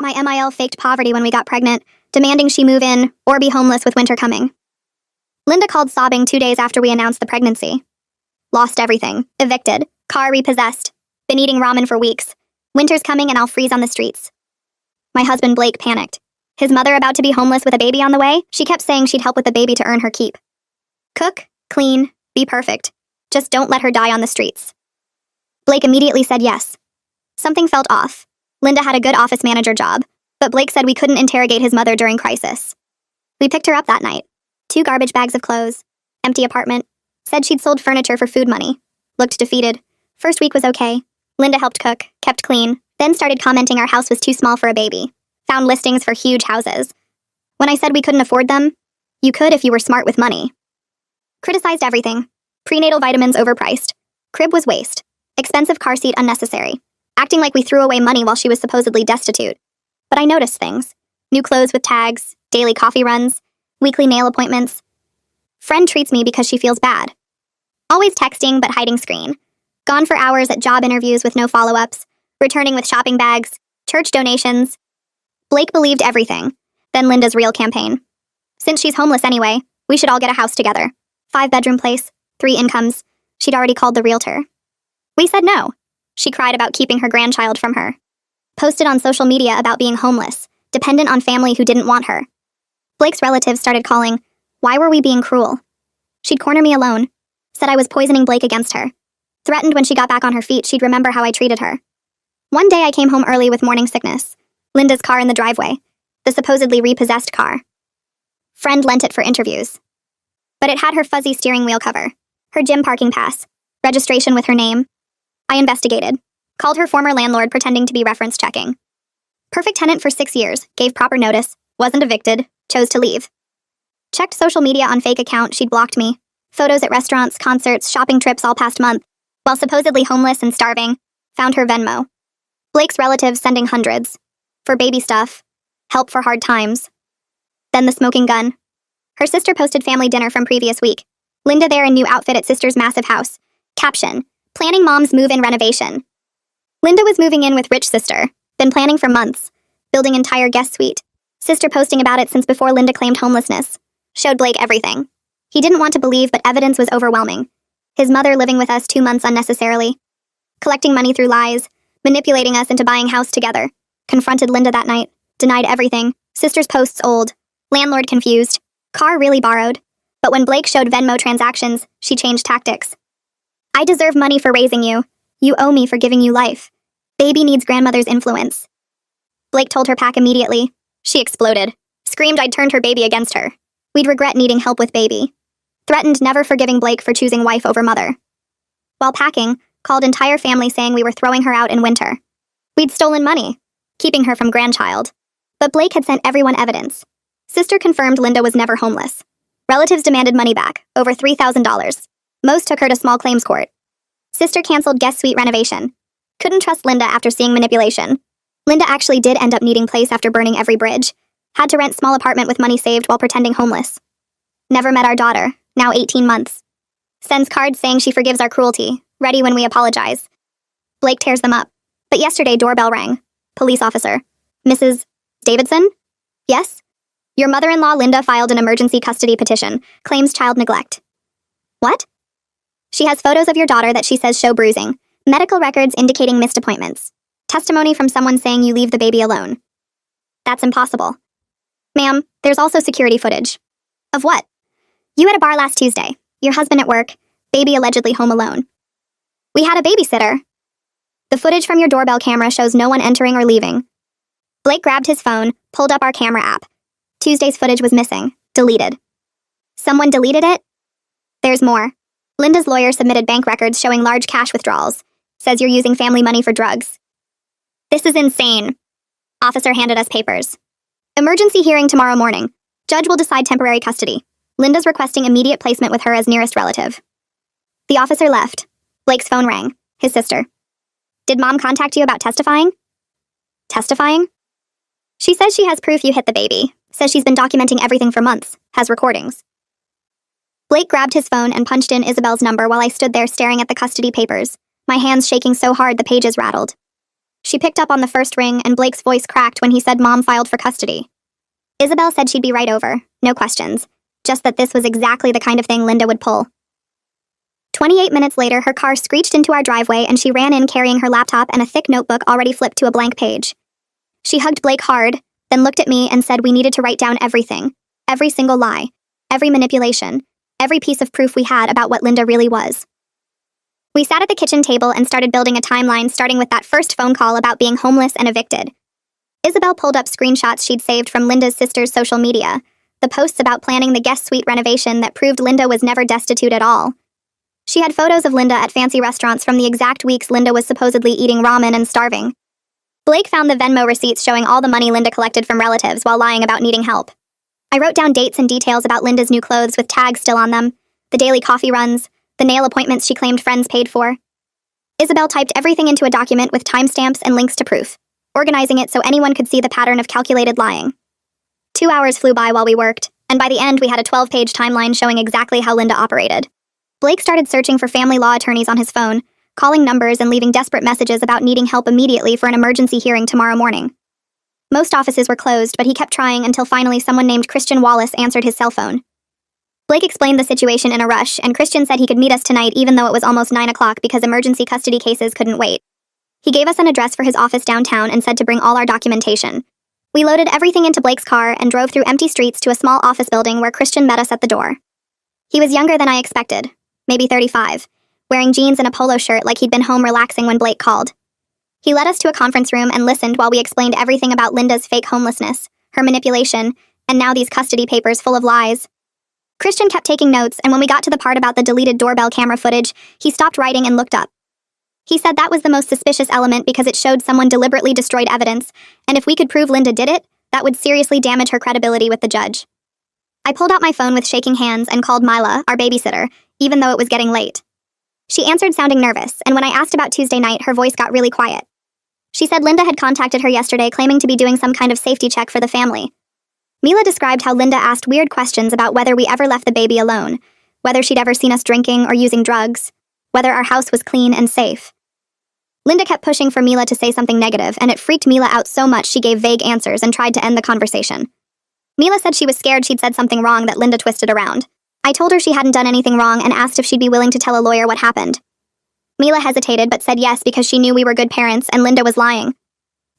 My MIL faked poverty when we got pregnant, demanding she move in or be homeless with winter coming. Linda called sobbing 2 days after we announced the pregnancy. Lost everything. Evicted. Car repossessed. Been eating ramen for weeks. Winter's coming and I'll freeze on the streets. My husband Blake panicked. His mother about to be homeless with a baby on the way, she kept saying she'd help with the baby to earn her keep. Cook, clean, be perfect. Just don't let her die on the streets. Blake immediately said yes. Something felt off. Linda had a good office manager job, but Blake said we couldn't interrogate his mother during crisis. We picked her up that night. 2 garbage bags of clothes. Empty apartment. Said she'd sold furniture for food money. Looked defeated. First week was okay. Linda helped cook, kept clean, then started commenting our house was too small for a baby. Found listings for huge houses. When I said we couldn't afford them, you could if you were smart with money. Criticized everything. Prenatal vitamins overpriced. Crib was waste. Expensive car seat unnecessary. Acting like we threw away money while she was supposedly destitute. But I noticed things. New clothes with tags, daily coffee runs, weekly nail appointments. Friend treats me because she feels bad. Always texting but hiding screen. Gone for hours at job interviews with no follow-ups. Returning with shopping bags, church donations. Blake believed everything. Then Linda's real campaign. Since she's homeless anyway, we should all get a house together. 5-bedroom place, 3 incomes. She'd already called the realtor. We said no. She cried about keeping her grandchild from her. Posted on social media about being homeless, dependent on family who didn't want her. Blake's relatives started calling, why were we being cruel? She'd corner me alone. Said I was poisoning Blake against her. Threatened when she got back on her feet she'd remember how I treated her. One day I came home early with morning sickness. Linda's car in the driveway. The supposedly repossessed car. Friend lent it for interviews. But it had her fuzzy steering wheel cover. Her gym parking pass. Registration with her name. I investigated. Called her former landlord pretending to be reference checking. Perfect tenant for 6 years. Gave proper notice. Wasn't evicted. Chose to leave. Checked social media on fake account. She'd blocked me. Photos at restaurants, concerts, shopping trips all past month. While supposedly homeless and starving. Found her Venmo. Blake's relatives sending hundreds. For baby stuff. Help for hard times. Then the smoking gun. Her sister posted family dinner from previous week. Linda there in new outfit at sister's massive house. Caption. Planning mom's move-in renovation. Linda was moving in with rich sister. Been planning for months. Building entire guest suite. Sister posting about it since before Linda claimed homelessness. Showed Blake everything. He didn't want to believe, but evidence was overwhelming. His mother living with us 2 months unnecessarily. Collecting money through lies. Manipulating us into buying house together. Confronted Linda that night. Denied everything. Sister's posts old. Landlord confused. Car really borrowed. But when Blake showed Venmo transactions, she changed tactics. I deserve money for raising you. You owe me for giving you life. Baby needs grandmother's influence. Blake told her pack immediately. She exploded. Screamed I'd turned her baby against her. We'd regret needing help with baby. Threatened never forgiving Blake for choosing wife over mother. While packing, called entire family saying we were throwing her out in winter. We'd stolen money, keeping her from grandchild. But Blake had sent everyone evidence. Sister confirmed Linda was never homeless. Relatives demanded money back, over $3,000. Most took her to small claims court. Sister canceled guest suite renovation. Couldn't trust Linda after seeing manipulation. Linda actually did end up needing place after burning every bridge. Had to rent small apartment with money saved while pretending homeless. Never met our daughter, now 18 months. Sends cards saying she forgives our cruelty, ready when we apologize. Blake tears them up. But yesterday doorbell rang. Police officer. Mrs. Davidson? Yes? Your mother-in-law Linda filed an emergency custody petition, claims child neglect. What? She has photos of your daughter that she says show bruising, medical records indicating missed appointments, testimony from someone saying you leave the baby alone. That's impossible. Ma'am, there's also security footage. Of what? You at a bar last Tuesday, your husband at work, baby allegedly home alone. We had a babysitter. The footage from your doorbell camera shows no one entering or leaving. Blake grabbed his phone, pulled up our camera app. Tuesday's footage was missing, deleted. Someone deleted it? There's more. Linda's lawyer submitted bank records showing large cash withdrawals. Says you're using family money for drugs. This is insane. Officer handed us papers. Emergency hearing tomorrow morning. Judge will decide temporary custody. Linda's requesting immediate placement with her as nearest relative. The officer left. Blake's phone rang. His sister. Did mom contact you about testifying? Testifying? She says she has proof you hit the baby. Says she's been documenting everything for months. Has recordings. Blake grabbed his phone and punched in Isabel's number while I stood there staring at the custody papers, my hands shaking so hard the pages rattled. She picked up on the first ring, and Blake's voice cracked when he said Mom filed for custody. Isabel said she'd be right over, no questions, just that this was exactly the kind of thing Linda would pull. 28 minutes later, her car screeched into our driveway and she ran in carrying her laptop and a thick notebook already flipped to a blank page. She hugged Blake hard, then looked at me and said we needed to write down everything, every single lie, every manipulation, every piece of proof we had about what Linda really was. We sat at the kitchen table and started building a timeline starting with that first phone call about being homeless and evicted. Isabel pulled up screenshots she'd saved from Linda's sister's social media, the posts about planning the guest suite renovation that proved Linda was never destitute at all. She had photos of Linda at fancy restaurants from the exact weeks Linda was supposedly eating ramen and starving. Blake found the Venmo receipts showing all the money Linda collected from relatives while lying about needing help. I wrote down dates and details about Linda's new clothes with tags still on them, the daily coffee runs, the nail appointments she claimed friends paid for. Isabel typed everything into a document with timestamps and links to proof, organizing it so anyone could see the pattern of calculated lying. 2 hours flew by while we worked, and by the end we had a 12-page timeline showing exactly how Linda operated. Blake started searching for family law attorneys on his phone, calling numbers and leaving desperate messages about needing help immediately for an emergency hearing tomorrow morning. Most offices were closed, but he kept trying until finally someone named Christian Wallace answered his cell phone. Blake explained the situation in a rush, and Christian said he could meet us tonight even though it was almost 9 o'clock because emergency custody cases couldn't wait. He gave us an address for his office downtown and said to bring all our documentation. We loaded everything into Blake's car and drove through empty streets to a small office building where Christian met us at the door. He was younger than I expected, maybe 35, wearing jeans and a polo shirt like he'd been home relaxing when Blake called. He led us to a conference room and listened while we explained everything about Linda's fake homelessness, her manipulation, and now these custody papers full of lies. Christian kept taking notes, and when we got to the part about the deleted doorbell camera footage, he stopped writing and looked up. He said that was the most suspicious element because it showed someone deliberately destroyed evidence, and if we could prove Linda did it, that would seriously damage her credibility with the judge. I pulled out my phone with shaking hands and called Mila, our babysitter, even though it was getting late. She answered sounding nervous, and when I asked about Tuesday night, her voice got really quiet. She said Linda had contacted her yesterday claiming to be doing some kind of safety check for the family. Mila described how Linda asked weird questions about whether we ever left the baby alone, whether she'd ever seen us drinking or using drugs, whether our house was clean and safe. Linda kept pushing for Mila to say something negative, and it freaked Mila out so much she gave vague answers and tried to end the conversation. Mila said she was scared she'd said something wrong that Linda twisted around. I told her she hadn't done anything wrong and asked if she'd be willing to tell a lawyer what happened. Mila hesitated but said yes because she knew we were good parents and Linda was lying.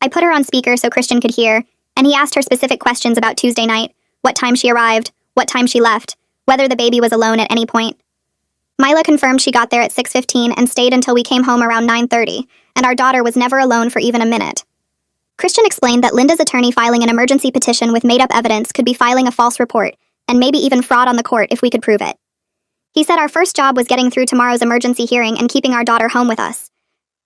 I put her on speaker so Christian could hear, and he asked her specific questions about Tuesday night, what time she arrived, what time she left, whether the baby was alone at any point. Mila confirmed she got there at 6:15 and stayed until we came home around 9:30, and our daughter was never alone for even a minute. Christian explained that Linda's attorney filing an emergency petition with made-up evidence could be filing a false report, and maybe even fraud on the court if we could prove it. He said our first job was getting through tomorrow's emergency hearing and keeping our daughter home with us.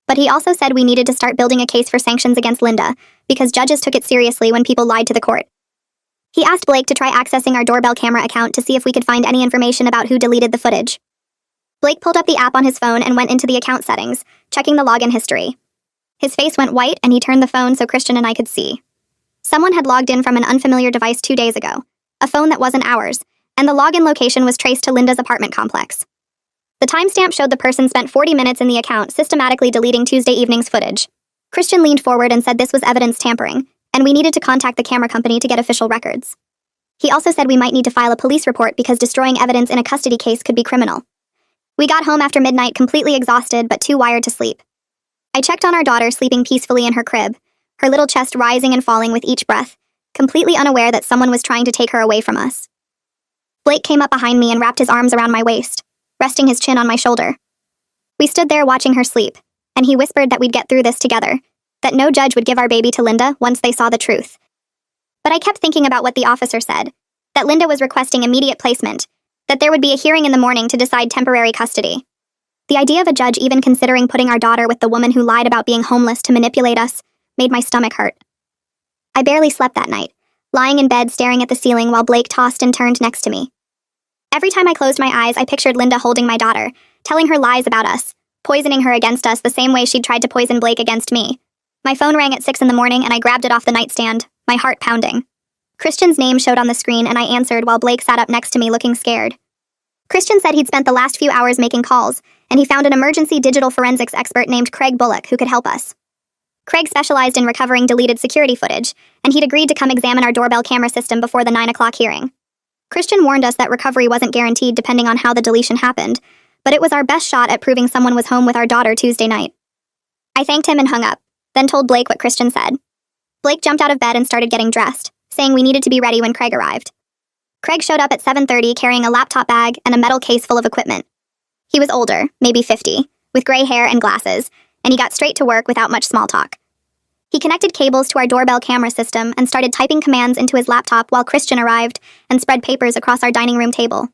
But he also said we needed to start building a case for sanctions against Linda, because judges took it seriously when people lied to the court. He asked Blake to try accessing our doorbell camera account to see if we could find any information about who deleted the footage. Blake pulled up the app on his phone and went into the account settings, checking the login history. His face went white and he turned the phone so Christian and I could see. Someone had logged in from an unfamiliar device 2 days ago, a phone that wasn't ours, and the login location was traced to Linda's apartment complex. The timestamp showed the person spent 40 minutes in the account systematically deleting Tuesday evening's footage. Christian leaned forward and said this was evidence tampering, and we needed to contact the camera company to get official records. He also said we might need to file a police report because destroying evidence in a custody case could be criminal. We got home after midnight completely exhausted but too wired to sleep. I checked on our daughter sleeping peacefully in her crib, her little chest rising and falling with each breath, completely unaware that someone was trying to take her away from us. Blake came up behind me and wrapped his arms around my waist, resting his chin on my shoulder. We stood there watching her sleep, and he whispered that we'd get through this together, that no judge would give our baby to Linda once they saw the truth. But I kept thinking about what the officer said, that Linda was requesting immediate placement, that there would be a hearing in the morning to decide temporary custody. The idea of a judge even considering putting our daughter with the woman who lied about being homeless to manipulate us made my stomach hurt. I barely slept that night, lying in bed staring at the ceiling while Blake tossed and turned next to me. Every time I closed my eyes, I pictured Linda holding my daughter, telling her lies about us, poisoning her against us the same way she'd tried to poison Blake against me. My phone rang at 6 in the morning and I grabbed it off the nightstand, my heart pounding. Christian's name showed on the screen and I answered while Blake sat up next to me looking scared. Christian said he'd spent the last few hours making calls, and he found an emergency digital forensics expert named Craig Bullock who could help us. Craig specialized in recovering deleted security footage, and he'd agreed to come examine our doorbell camera system before the 9 o'clock hearing. Christian warned us that recovery wasn't guaranteed depending on how the deletion happened, but it was our best shot at proving someone was home with our daughter Tuesday night. I thanked him and hung up, then told Blake what Christian said. Blake jumped out of bed and started getting dressed, saying we needed to be ready when Craig arrived. Craig showed up at 7:30 carrying a laptop bag and a metal case full of equipment. He was older, maybe 50, with gray hair and glasses, and he got straight to work without much small talk. He connected cables to our doorbell camera system and started typing commands into his laptop while Christian arrived and spread papers across our dining room table.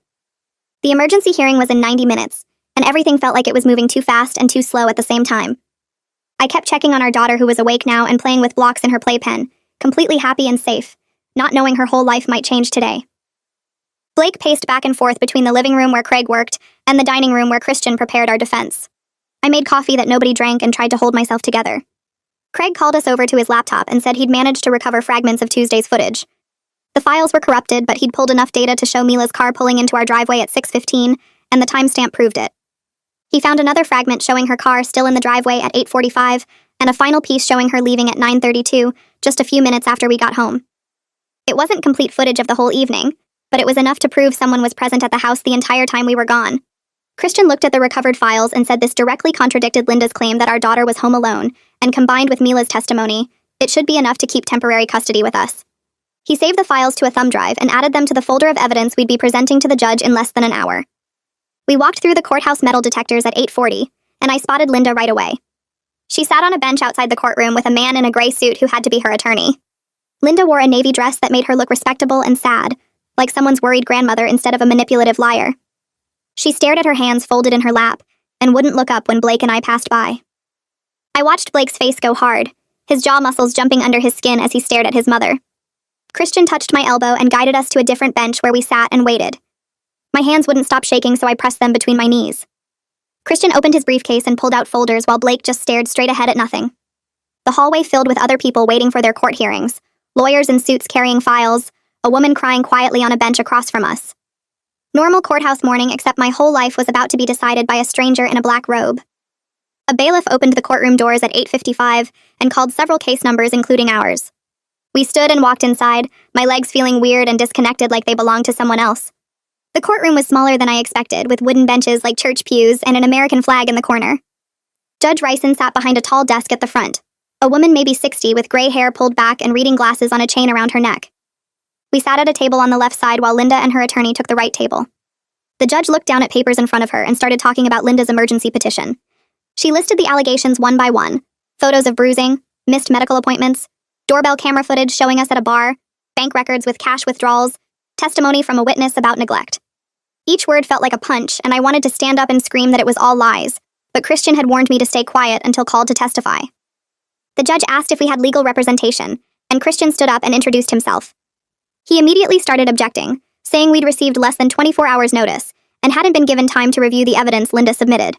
The emergency hearing was in 90 minutes, and everything felt like it was moving too fast and too slow at the same time. I kept checking on our daughter who was awake now and playing with blocks in her playpen, completely happy and safe, not knowing her whole life might change today. Blake paced back and forth between the living room where Craig worked and the dining room where Christian prepared our defense. I made coffee that nobody drank and tried to hold myself together. Craig called us over to his laptop and said he'd managed to recover fragments of Tuesday's footage. The files were corrupted, but he'd pulled enough data to show Mila's car pulling into our driveway at 6:15, and the timestamp proved it. He found another fragment showing her car still in the driveway at 8:45, and a final piece showing her leaving at 9:32, just a few minutes after we got home. It wasn't complete footage of the whole evening, but it was enough to prove someone was present at the house the entire time we were gone. Christian looked at the recovered files and said this directly contradicted Linda's claim that our daughter was home alone, and combined with Mila's testimony, it should be enough to keep temporary custody with us. He saved the files to a thumb drive and added them to the folder of evidence we'd be presenting to the judge in less than an hour. We walked through the courthouse metal detectors at 8:40, and I spotted Linda right away. She sat on a bench outside the courtroom with a man in a gray suit who had to be her attorney. Linda wore a navy dress that made her look respectable and sad, like someone's worried grandmother instead of a manipulative liar. She stared at her hands folded in her lap and wouldn't look up when Blake and I passed by. I watched Blake's face go hard, his jaw muscles jumping under his skin as he stared at his mother. Christian touched my elbow and guided us to a different bench where we sat and waited. My hands wouldn't stop shaking, so I pressed them between my knees. Christian opened his briefcase and pulled out folders while Blake just stared straight ahead at nothing. The hallway filled with other people waiting for their court hearings, lawyers in suits carrying files, a woman crying quietly on a bench across from us. Normal courthouse morning, except my whole life was about to be decided by a stranger in a black robe. A bailiff opened the courtroom doors at 8:55 and called several case numbers, including ours. We stood and walked inside, my legs feeling weird and disconnected like they belonged to someone else. The courtroom was smaller than I expected, with wooden benches like church pews and an American flag in the corner. Judge Ryson sat behind a tall desk at the front, a woman maybe 60 with gray hair pulled back and reading glasses on a chain around her neck. We sat at a table on the left side while Linda and her attorney took the right table. The judge looked down at papers in front of her and started talking about Linda's emergency petition. She listed the allegations one by one: photos of bruising, missed medical appointments, doorbell camera footage showing us at a bar, bank records with cash withdrawals, testimony from a witness about neglect. Each word felt like a punch, and I wanted to stand up and scream that it was all lies, but Christian had warned me to stay quiet until called to testify. The judge asked if we had legal representation, and Christian stood up and introduced himself. He immediately started objecting, saying we'd received less than 24 hours' notice and hadn't been given time to review the evidence Linda submitted.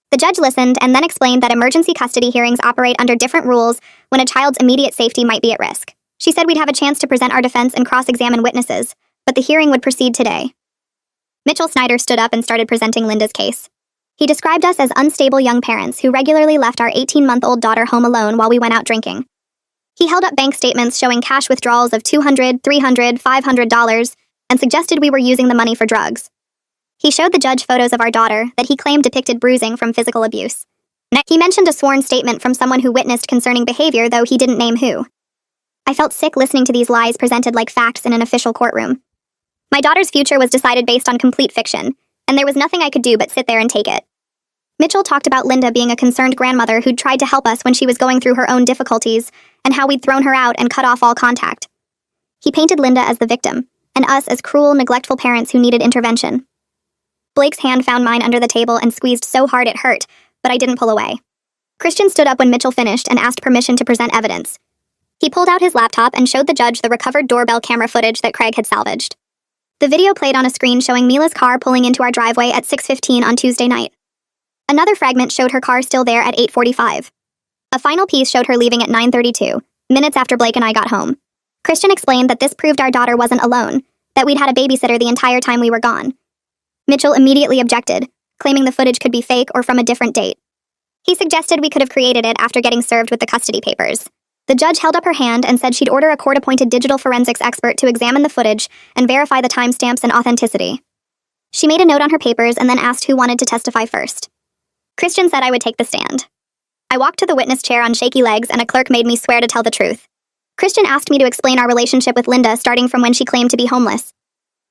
The judge listened and then explained that emergency custody hearings operate under different rules when a child's immediate safety might be at risk. She said we'd have a chance to present our defense and cross-examine witnesses, but the hearing would proceed today. Mitchell Snyder stood up and started presenting Linda's case. He described us as unstable young parents who regularly left our 18-month-old daughter home alone while we went out drinking. He held up bank statements showing cash withdrawals of $200, $300, $500, and suggested we were using the money for drugs. He showed the judge photos of our daughter that he claimed depicted bruising from physical abuse. He mentioned a sworn statement from someone who witnessed concerning behavior, though he didn't name who. I felt sick listening to these lies presented like facts in an official courtroom. My daughter's future was decided based on complete fiction, and there was nothing I could do but sit there and take it. Mitchell talked about Linda being a concerned grandmother who'd tried to help us when she was going through her own difficulties, and how we'd thrown her out and cut off all contact. He painted Linda as the victim, and us as cruel, neglectful parents who needed intervention. Blake's hand found mine under the table and squeezed so hard it hurt, but I didn't pull away. Christian stood up when Mitchell finished and asked permission to present evidence. He pulled out his laptop and showed the judge the recovered doorbell camera footage that Craig had salvaged. The video played on a screen showing Mila's car pulling into our driveway at 6:15 on Tuesday night. Another fragment showed her car still there at 8:45. A final piece showed her leaving at 9:32, minutes after Blake and I got home. Christian explained that this proved our daughter wasn't alone, that we'd had a babysitter the entire time we were gone. Mitchell immediately objected, claiming the footage could be fake or from a different date. He suggested we could have created it after getting served with the custody papers. The judge held up her hand and said she'd order a court-appointed digital forensics expert to examine the footage and verify the timestamps and authenticity. She made a note on her papers and then asked who wanted to testify first. Christian said I would take the stand. I walked to the witness chair on shaky legs and a clerk made me swear to tell the truth. Christian asked me to explain our relationship with Linda starting from when she claimed to be homeless.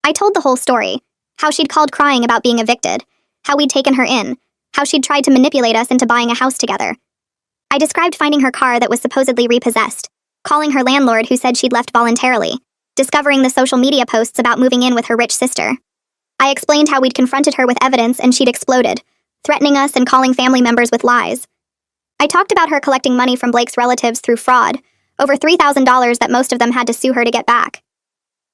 I told the whole story, how she'd called crying about being evicted, how we'd taken her in, how she'd tried to manipulate us into buying a house together. I described finding her car that was supposedly repossessed, calling her landlord who said she'd left voluntarily, discovering the social media posts about moving in with her rich sister. I explained how we'd confronted her with evidence and she'd exploded, threatening us and calling family members with lies. I talked about her collecting money from Blake's relatives through fraud, over $3,000 that most of them had to sue her to get back.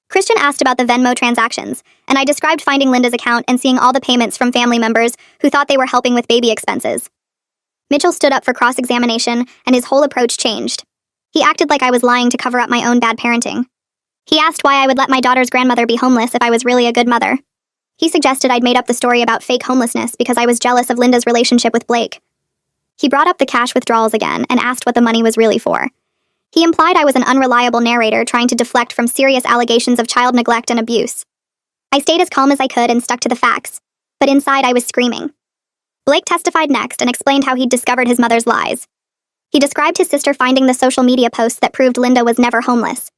Christian asked about the Venmo transactions, and I described finding Linda's account and seeing all the payments from family members who thought they were helping with baby expenses. Mitchell stood up for cross-examination, and his whole approach changed. He acted like I was lying to cover up my own bad parenting. He asked why I would let my daughter's grandmother be homeless if I was really a good mother. He suggested I'd made up the story about fake homelessness because I was jealous of Linda's relationship with Blake. He brought up the cash withdrawals again and asked what the money was really for. He implied I was an unreliable narrator trying to deflect from serious allegations of child neglect and abuse. I stayed as calm as I could and stuck to the facts, but inside I was screaming. Blake testified next and explained how he'd discovered his mother's lies. He described his sister finding the social media posts that proved Linda was never homeless.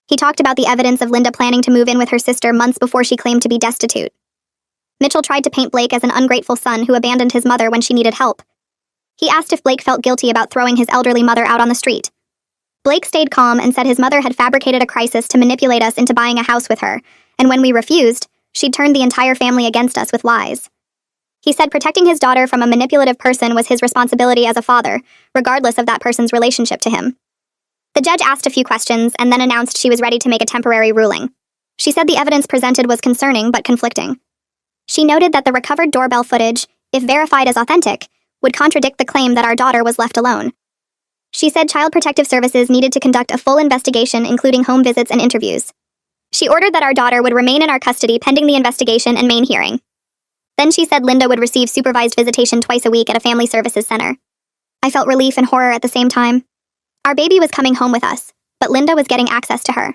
He talked about the evidence of Linda planning to move in with her sister months before she claimed to be destitute. Mitchell tried to paint Blake as an ungrateful son who abandoned his mother when she needed help. He asked if Blake felt guilty about throwing his elderly mother out on the street. Blake stayed calm and said his mother had fabricated a crisis to manipulate us into buying a house with her, and when we refused, she'd turned the entire family against us with lies. He said protecting his daughter from a manipulative person was his responsibility as a father, regardless of that person's relationship to him. The judge asked a few questions and then announced she was ready to make a temporary ruling. She said the evidence presented was concerning but conflicting. She noted that the recovered doorbell footage, if verified as authentic, would contradict the claim that our daughter was left alone. She said Child Protective Services needed to conduct a full investigation, including home visits and interviews. She ordered that our daughter would remain in our custody pending the investigation and main hearing. Then she said Linda would receive supervised visitation twice a week at a family services center. I felt relief and horror at the same time. Our baby was coming home with us, but Linda was getting access to her.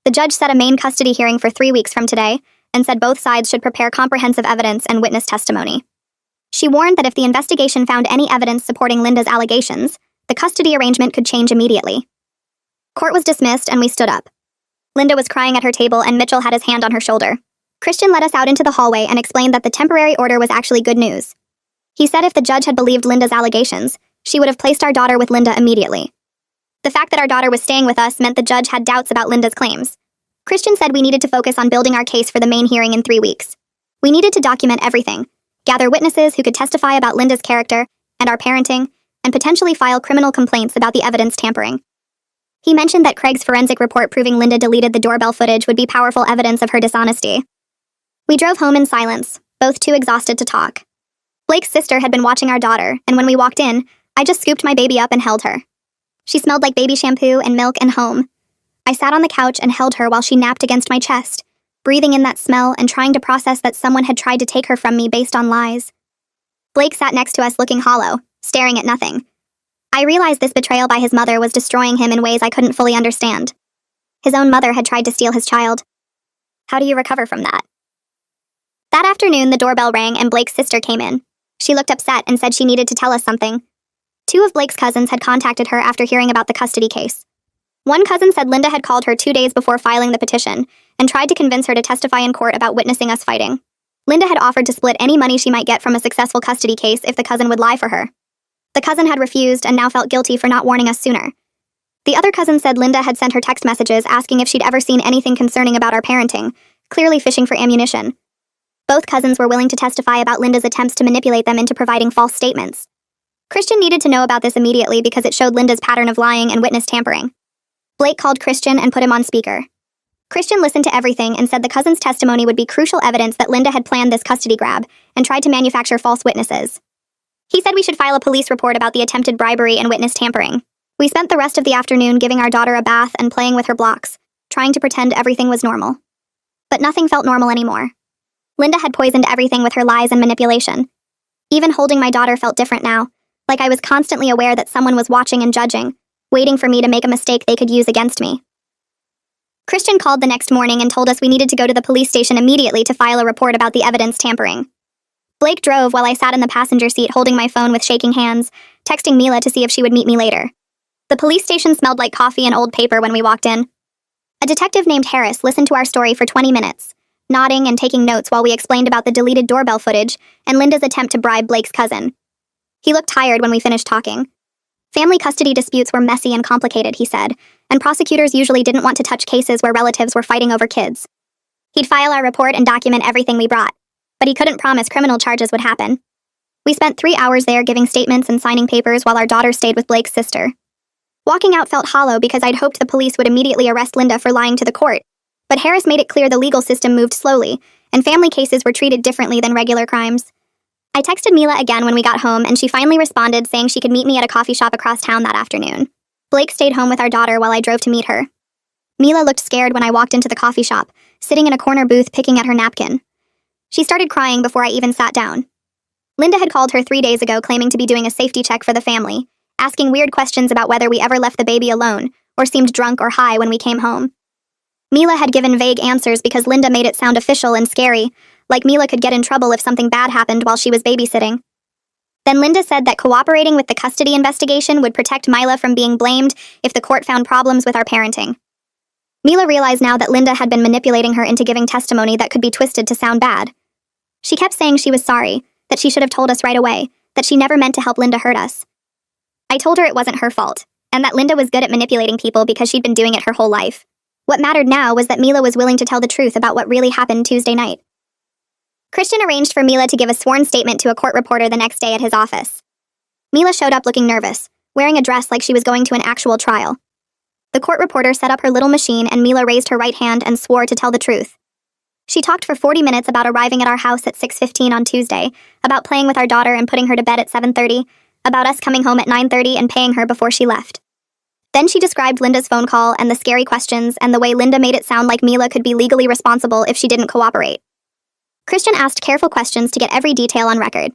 The judge set a main custody hearing for 3 weeks from today and said both sides should prepare comprehensive evidence and witness testimony. She warned that if the investigation found any evidence supporting Linda's allegations, the custody arrangement could change immediately. Court was dismissed and we stood up. Linda was crying at her table and Mitchell had his hand on her shoulder. Christian led us out into the hallway and explained that the temporary order was actually good news. He said if the judge had believed Linda's allegations, she would have placed our daughter with Linda immediately. The fact that our daughter was staying with us meant the judge had doubts about Linda's claims. Christian said we needed to focus on building our case for the main hearing in 3 weeks. We needed to document everything, gather witnesses who could testify about Linda's character and our parenting, and potentially file criminal complaints about the evidence tampering. He mentioned that Craig's forensic report proving Linda deleted the doorbell footage would be powerful evidence of her dishonesty. We drove home in silence, both too exhausted to talk. Blake's sister had been watching our daughter, and when we walked in, I just scooped my baby up and held her. She smelled like baby shampoo and milk and home. I sat on the couch and held her while she napped against my chest, breathing in that smell and trying to process that someone had tried to take her from me based on lies. Blake sat next to us looking hollow, staring at nothing. I realized this betrayal by his mother was destroying him in ways I couldn't fully understand. His own mother had tried to steal his child. How do you recover from that? That afternoon, the doorbell rang and Blake's sister came in. She looked upset and said she needed to tell us something. 2 of Blake's cousins had contacted her after hearing about the custody case. One cousin said Linda had called her 2 days before filing the petition and tried to convince her to testify in court about witnessing us fighting. Linda had offered to split any money she might get from a successful custody case if the cousin would lie for her. The cousin had refused and now felt guilty for not warning us sooner. The other cousin said Linda had sent her text messages asking if she'd ever seen anything concerning about our parenting, clearly fishing for ammunition. Both cousins were willing to testify about Linda's attempts to manipulate them into providing false statements. Christian needed to know about this immediately because it showed Linda's pattern of lying and witness tampering. Blake called Christian and put him on speaker. Christian listened to everything and said the cousin's testimony would be crucial evidence that Linda had planned this custody grab and tried to manufacture false witnesses. He said we should file a police report about the attempted bribery and witness tampering. We spent the rest of the afternoon giving our daughter a bath and playing with her blocks, trying to pretend everything was normal. But nothing felt normal anymore. Linda had poisoned everything with her lies and manipulation. Even holding my daughter felt different now. like I was constantly aware that someone was watching and judging, waiting for me to make a mistake they could use against me. Christian called the next morning and told us we needed to go to the police station immediately to file a report about the evidence tampering. Blake drove while I sat in the passenger seat holding my phone with shaking hands, texting Mila to see if she would meet me later. The police station smelled like coffee and old paper when we walked in. A detective named Harris listened to our story for 20 minutes, nodding and taking notes while we explained about the deleted doorbell footage and Linda's attempt to bribe Blake's cousin. He looked tired when we finished talking. Family custody disputes were messy and complicated, he said, and prosecutors usually didn't want to touch cases where relatives were fighting over kids. He'd file our report and document everything we brought, but he couldn't promise criminal charges would happen. We spent 3 hours there giving statements and signing papers while our daughter stayed with Blake's sister. Walking out felt hollow because I'd hoped the police would immediately arrest Linda for lying to the court, but Harris made it clear the legal system moved slowly, and family cases were treated differently than regular crimes. I texted Mila again when we got home, and she finally responded saying she could meet me at a coffee shop across town that afternoon. Blake stayed home with our daughter while I drove to meet her. Mila looked scared when I walked into the coffee shop, sitting in a corner booth picking at her napkin. She started crying before I even sat down. Linda had called her 3 days ago claiming to be doing a safety check for the family, asking weird questions about whether we ever left the baby alone, or seemed drunk or high when we came home. Mila had given vague answers because Linda made it sound official and scary, like Mila could get in trouble if something bad happened while she was babysitting. Then Linda said that cooperating with the custody investigation would protect Mila from being blamed if the court found problems with our parenting. Mila realized now that Linda had been manipulating her into giving testimony that could be twisted to sound bad. She kept saying she was sorry, that she should have told us right away, that she never meant to help Linda hurt us. I told her it wasn't her fault, and that Linda was good at manipulating people because she'd been doing it her whole life. What mattered now was that Mila was willing to tell the truth about what really happened Tuesday night. Christian arranged for Mila to give a sworn statement to a court reporter the next day at his office. Mila showed up looking nervous, wearing a dress like she was going to an actual trial. The court reporter set up her little machine and Mila raised her right hand and swore to tell the truth. She talked for 40 minutes about arriving at our house at 6:15 on Tuesday, about playing with our daughter and putting her to bed at 7:30, about us coming home at 9:30 and paying her before she left. Then she described Linda's phone call and the scary questions and the way Linda made it sound like Mila could be legally responsible if she didn't cooperate. Christian asked careful questions to get every detail on record.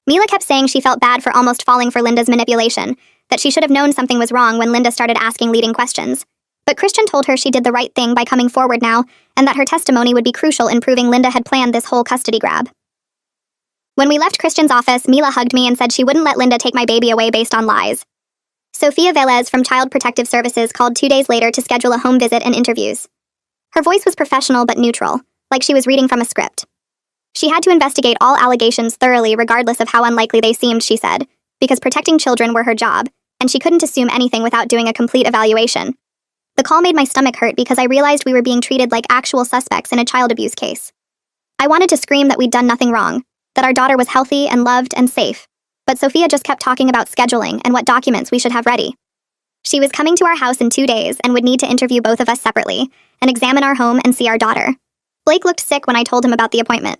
Mila kept saying she felt bad for almost falling for Linda's manipulation, that she should have known something was wrong when Linda started asking leading questions. But Christian told her she did the right thing by coming forward now, and that her testimony would be crucial in proving Linda had planned this whole custody grab. When we left Christian's office, Mila hugged me and said she wouldn't let Linda take my baby away based on lies. Sofia Velez from Child Protective Services called 2 days later to schedule a home visit and interviews. Her voice was professional but neutral, like she was reading from a script. She had to investigate all allegations thoroughly regardless of how unlikely they seemed, she said, because protecting children were her job, and she couldn't assume anything without doing a complete evaluation. The call made my stomach hurt because I realized we were being treated like actual suspects in a child abuse case. I wanted to scream that we'd done nothing wrong, that our daughter was healthy and loved and safe, but Sofia just kept talking about scheduling and what documents we should have ready. She was coming to our house in 2 days and would need to interview both of us separately and examine our home and see our daughter. Blake looked sick when I told him about the appointment.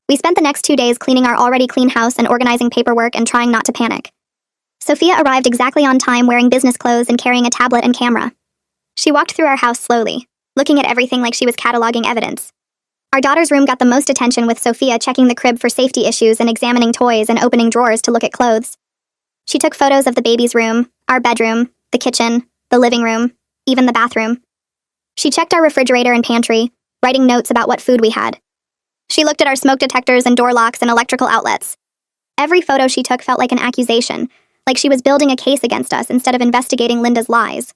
We spent the next 2 days cleaning our already clean house and organizing paperwork and trying not to panic. Sofia arrived exactly on time wearing business clothes and carrying a tablet and camera. She walked through our house slowly, looking at everything like she was cataloging evidence. Our daughter's room got the most attention with Sofia checking the crib for safety issues and examining toys and opening drawers to look at clothes. She took photos of the baby's room, our bedroom, the kitchen, the living room, even the bathroom. She checked our refrigerator and pantry, writing notes about what food we had. She looked at our smoke detectors and door locks and electrical outlets. Every photo she took felt like an accusation, like she was building a case against us instead of investigating Linda's lies.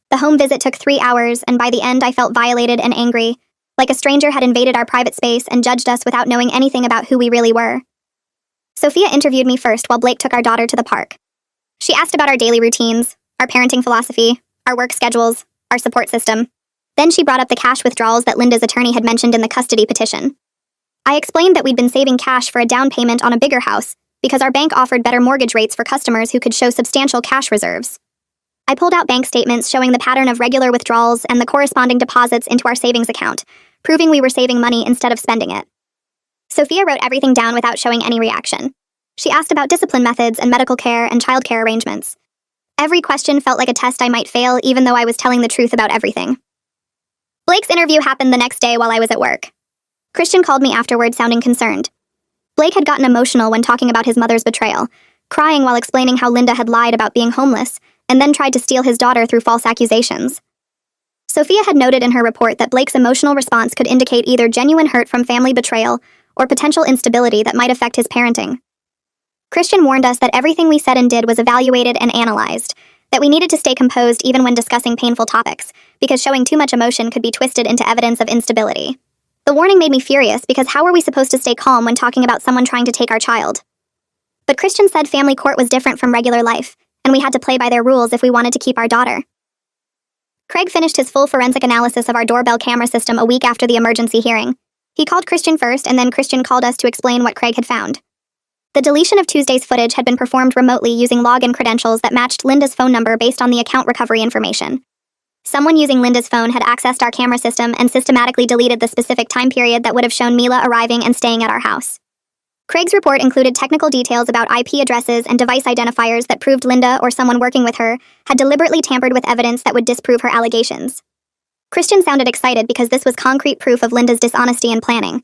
The home visit took 3 hours, and by the end I felt violated and angry, like a stranger had invaded our private space and judged us without knowing anything about who we really were. Sofia interviewed me first while Blake took our daughter to the park. She asked about our daily routines, our parenting philosophy, our work schedules, our support system. Then she brought up the cash withdrawals that Linda's attorney had mentioned in the custody petition. I explained that we'd been saving cash for a down payment on a bigger house because our bank offered better mortgage rates for customers who could show substantial cash reserves. I pulled out bank statements showing the pattern of regular withdrawals and the corresponding deposits into our savings account, proving we were saving money instead of spending it. Sofia wrote everything down without showing any reaction. She asked about discipline methods and medical care and childcare arrangements. Every question felt like a test I might fail, even though I was telling the truth about everything. Blake's interview happened the next day while I was at work. Christian called me afterward sounding concerned. Blake had gotten emotional when talking about his mother's betrayal, crying while explaining how Linda had lied about being homeless and then tried to steal his daughter through false accusations. Sophia had noted in her report that Blake's emotional response could indicate either genuine hurt from family betrayal or potential instability that might affect his parenting. Christian warned us that everything we said and did was evaluated and analyzed, that we needed to stay composed even when discussing painful topics, because showing too much emotion could be twisted into evidence of instability. The warning made me furious because how are we supposed to stay calm when talking about someone trying to take our child? But Christian said family court was different from regular life, and we had to play by their rules if we wanted to keep our daughter. Craig finished his full forensic analysis of our doorbell camera system a week after the emergency hearing. He called Christian first, and then Christian called us to explain what Craig had found. The deletion of Tuesday's footage had been performed remotely using login credentials that matched Linda's phone number based on the account recovery information. Someone using Linda's phone had accessed our camera system and systematically deleted the specific time period that would have shown Mila arriving and staying at our house. Craig's report included technical details about IP addresses and device identifiers that proved Linda or someone working with her had deliberately tampered with evidence that would disprove her allegations. Christian sounded excited because this was concrete proof of Linda's dishonesty and planning.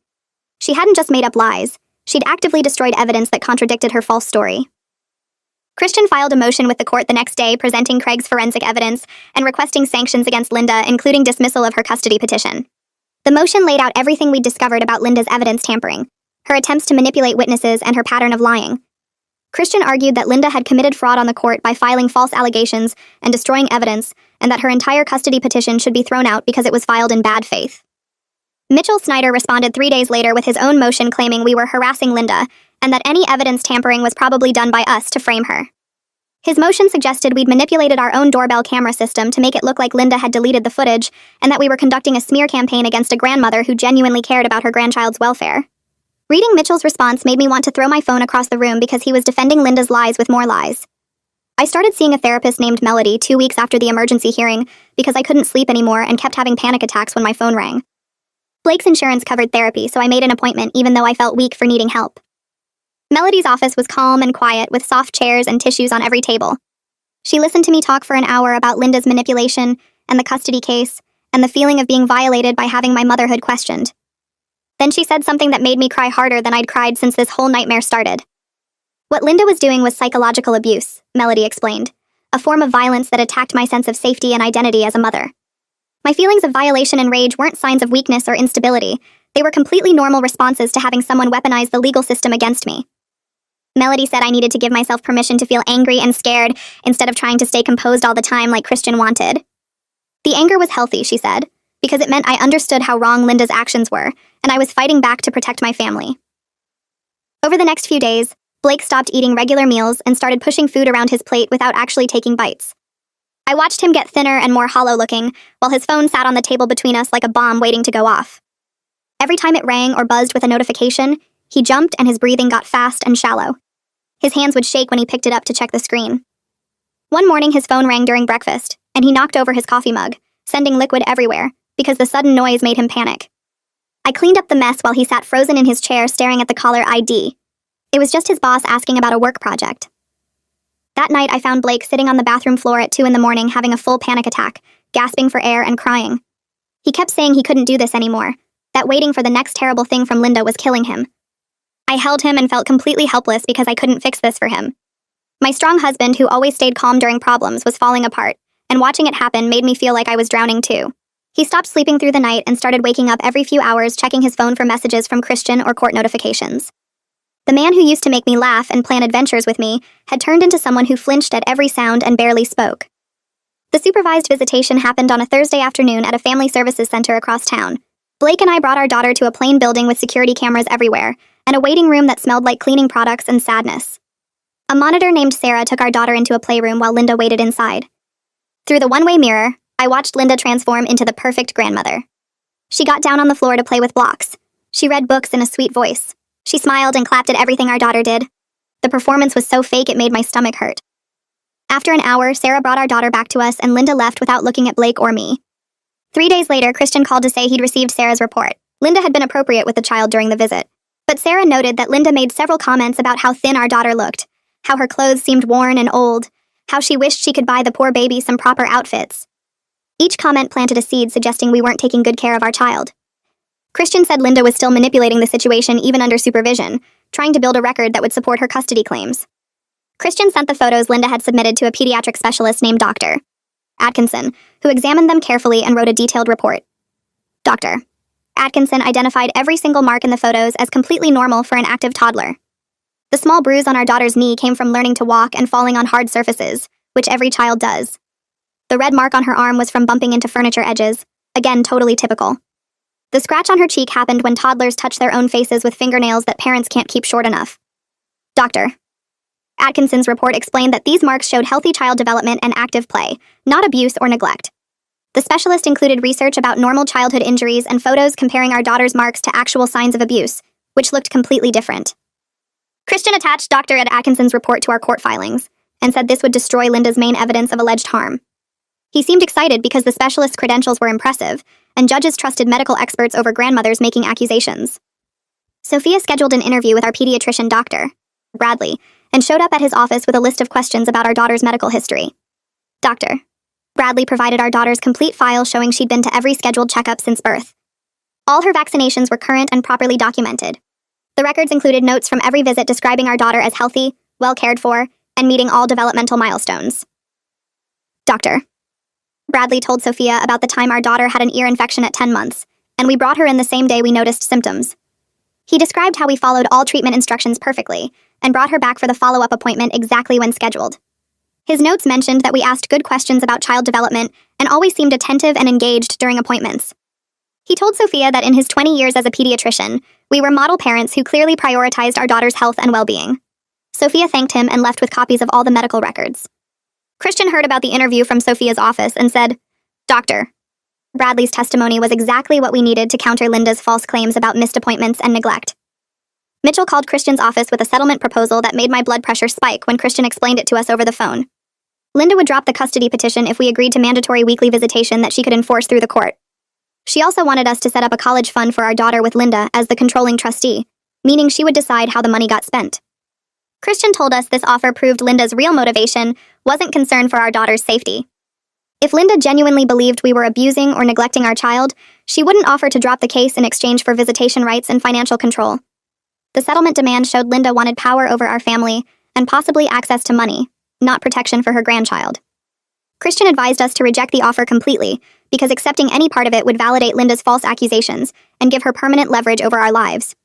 She hadn't just made up lies, she'd actively destroyed evidence that contradicted her false story. Christian filed a motion with the court the next day presenting Craig's forensic evidence and requesting sanctions against Linda, including dismissal of her custody petition. The motion laid out everything we'd discovered about Linda's evidence tampering, her attempts to manipulate witnesses, and her pattern of lying. Christian argued that Linda had committed fraud on the court by filing false allegations and destroying evidence, and that her entire custody petition should be thrown out because it was filed in bad faith. Mitchell Snyder responded 3 days later with his own motion claiming we were harassing Linda, and that any evidence tampering was probably done by us to frame her. His motion suggested we'd manipulated our own doorbell camera system to make it look like Linda had deleted the footage, and that we were conducting a smear campaign against a grandmother who genuinely cared about her grandchild's welfare. Reading Mitchell's response made me want to throw my phone across the room because he was defending Linda's lies with more lies. I started seeing a therapist named Melody 2 weeks after the emergency hearing because I couldn't sleep anymore and kept having panic attacks when my phone rang. Blake's insurance covered therapy, so I made an appointment even though I felt weak for needing help. Melody's office was calm and quiet with soft chairs and tissues on every table. She listened to me talk for an hour about Linda's manipulation and the custody case and the feeling of being violated by having my motherhood questioned. Then she said something that made me cry harder than I'd cried since this whole nightmare started. What Linda was doing was psychological abuse, Melody explained, a form of violence that attacked my sense of safety and identity as a mother. My feelings of violation and rage weren't signs of weakness or instability. They were completely normal responses to having someone weaponize the legal system against me. Melody said I needed to give myself permission to feel angry and scared instead of trying to stay composed all the time like Christian wanted. The anger was healthy, she said, because it meant I understood how wrong Linda's actions were, and I was fighting back to protect my family. Over the next few days, Blake stopped eating regular meals and started pushing food around his plate without actually taking bites. I watched him get thinner and more hollow-looking, while his phone sat on the table between us like a bomb waiting to go off. Every time it rang or buzzed with a notification, he jumped and his breathing got fast and shallow. His hands would shake when he picked it up to check the screen. One morning his phone rang during breakfast, and he knocked over his coffee mug, sending liquid everywhere, because the sudden noise made him panic. I cleaned up the mess while he sat frozen in his chair staring at the caller ID. It was just his boss asking about a work project. That night I found Blake sitting on the bathroom floor at 2 a.m. having a full panic attack, gasping for air and crying. He kept saying he couldn't do this anymore, that waiting for the next terrible thing from Linda was killing him. I held him and felt completely helpless because I couldn't fix this for him. My strong husband, who always stayed calm during problems, was falling apart, and watching it happen made me feel like I was drowning too. He stopped sleeping through the night and started waking up every few hours checking his phone for messages from Christian or court notifications. The man who used to make me laugh and plan adventures with me had turned into someone who flinched at every sound and barely spoke. The supervised visitation happened on a Thursday afternoon at a family services center across town. Blake and I brought our daughter to a plain building with security cameras everywhere, and a waiting room that smelled like cleaning products and sadness. A monitor named Sarah took our daughter into a playroom while Linda waited inside. Through the one-way mirror, I watched Linda transform into the perfect grandmother. She got down on the floor to play with blocks. She read books in a sweet voice. She smiled and clapped at everything our daughter did. The performance was so fake it made my stomach hurt. After an hour, Sarah brought our daughter back to us and Linda left without looking at Blake or me. 3 days later, Christian called to say he'd received Sarah's report. Linda had been appropriate with the child during the visit. But Sarah noted that Linda made several comments about how thin our daughter looked, how her clothes seemed worn and old, how she wished she could buy the poor baby some proper outfits. Each comment planted a seed suggesting we weren't taking good care of our child. Christian said Linda was still manipulating the situation even under supervision, trying to build a record that would support her custody claims. Christian sent the photos Linda had submitted to a pediatric specialist named Dr. Atkinson, who examined them carefully and wrote a detailed report. Dr. Atkinson identified every single mark in the photos as completely normal for an active toddler. The small bruise on our daughter's knee came from learning to walk and falling on hard surfaces, which every child does. The red mark on her arm was from bumping into furniture edges, again totally typical. The scratch on her cheek happened when toddlers touch their own faces with fingernails that parents can't keep short enough. Dr. Atkinson's report explained that these marks showed healthy child development and active play, not abuse or neglect. The specialist included research about normal childhood injuries and photos comparing our daughter's marks to actual signs of abuse, which looked completely different. Christian attached Dr. Atkinson's report to our court filings and said this would destroy Linda's main evidence of alleged harm. He seemed excited because the specialist's credentials were impressive, and judges trusted medical experts over grandmothers making accusations. Sophia scheduled an interview with our pediatrician, Dr. Bradley, and showed up at his office with a list of questions about our daughter's medical history. Dr. Bradley provided our daughter's complete file showing she'd been to every scheduled checkup since birth. All her vaccinations were current and properly documented. The records included notes from every visit describing our daughter as healthy, well cared for, and meeting all developmental milestones. Dr. Bradley told Sophia about the time our daughter had an ear infection at 10 months, and we brought her in the same day we noticed symptoms. He described how we followed all treatment instructions perfectly, and brought her back for the follow-up appointment exactly when scheduled. His notes mentioned that we asked good questions about child development and always seemed attentive and engaged during appointments. He told Sophia that in his 20 years as a pediatrician, we were model parents who clearly prioritized our daughter's health and well-being. Sophia thanked him and left with copies of all the medical records. Christian heard about the interview from Sophia's office and said, "Dr. Bradley's testimony was exactly what we needed to counter Linda's false claims about missed appointments and neglect." Mitchell called Christian's office with a settlement proposal that made my blood pressure spike when Christian explained it to us over the phone. Linda would drop the custody petition if we agreed to mandatory weekly visitation that she could enforce through the court. She also wanted us to set up a college fund for our daughter with Linda as the controlling trustee, meaning she would decide how the money got spent. Christian told us this offer proved Linda's real motivation wasn't concern for our daughter's safety. If Linda genuinely believed we were abusing or neglecting our child, she wouldn't offer to drop the case in exchange for visitation rights and financial control. The settlement demand showed Linda wanted power over our family and possibly access to money, not protection for her grandchild. Christian advised us to reject the offer completely because accepting any part of it would validate Linda's false accusations and give her permanent leverage over our lives.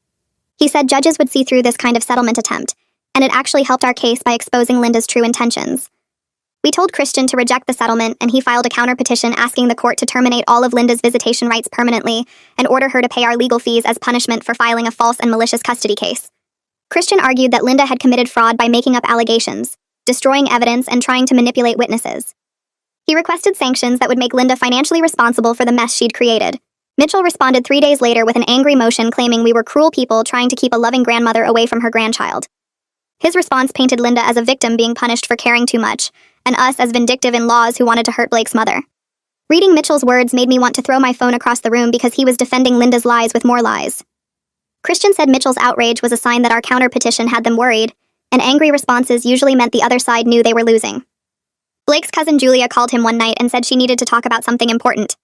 He said judges would see through this kind of settlement attempt, and it actually helped our case by exposing Linda's true intentions. We told Christian to reject the settlement, and he filed a counter-petition asking the court to terminate all of Linda's visitation rights permanently and order her to pay our legal fees as punishment for filing a false and malicious custody case. Christian argued that Linda had committed fraud by making up allegations, destroying evidence, and trying to manipulate witnesses. He requested sanctions that would make Linda financially responsible for the mess she'd created. Mitchell responded 3 days later with an angry motion claiming we were cruel people trying to keep a loving grandmother away from her grandchild. His response painted Linda as a victim being punished for caring too much, and us as vindictive in-laws who wanted to hurt Blake's mother. Reading Mitchell's words made me want to throw my phone across the room because he was defending Linda's lies with more lies. Christian said Mitchell's outrage was a sign that our counter-petition had them worried, and angry responses usually meant the other side knew they were losing. Blake's cousin Julia called him one night and said she needed to talk about something important.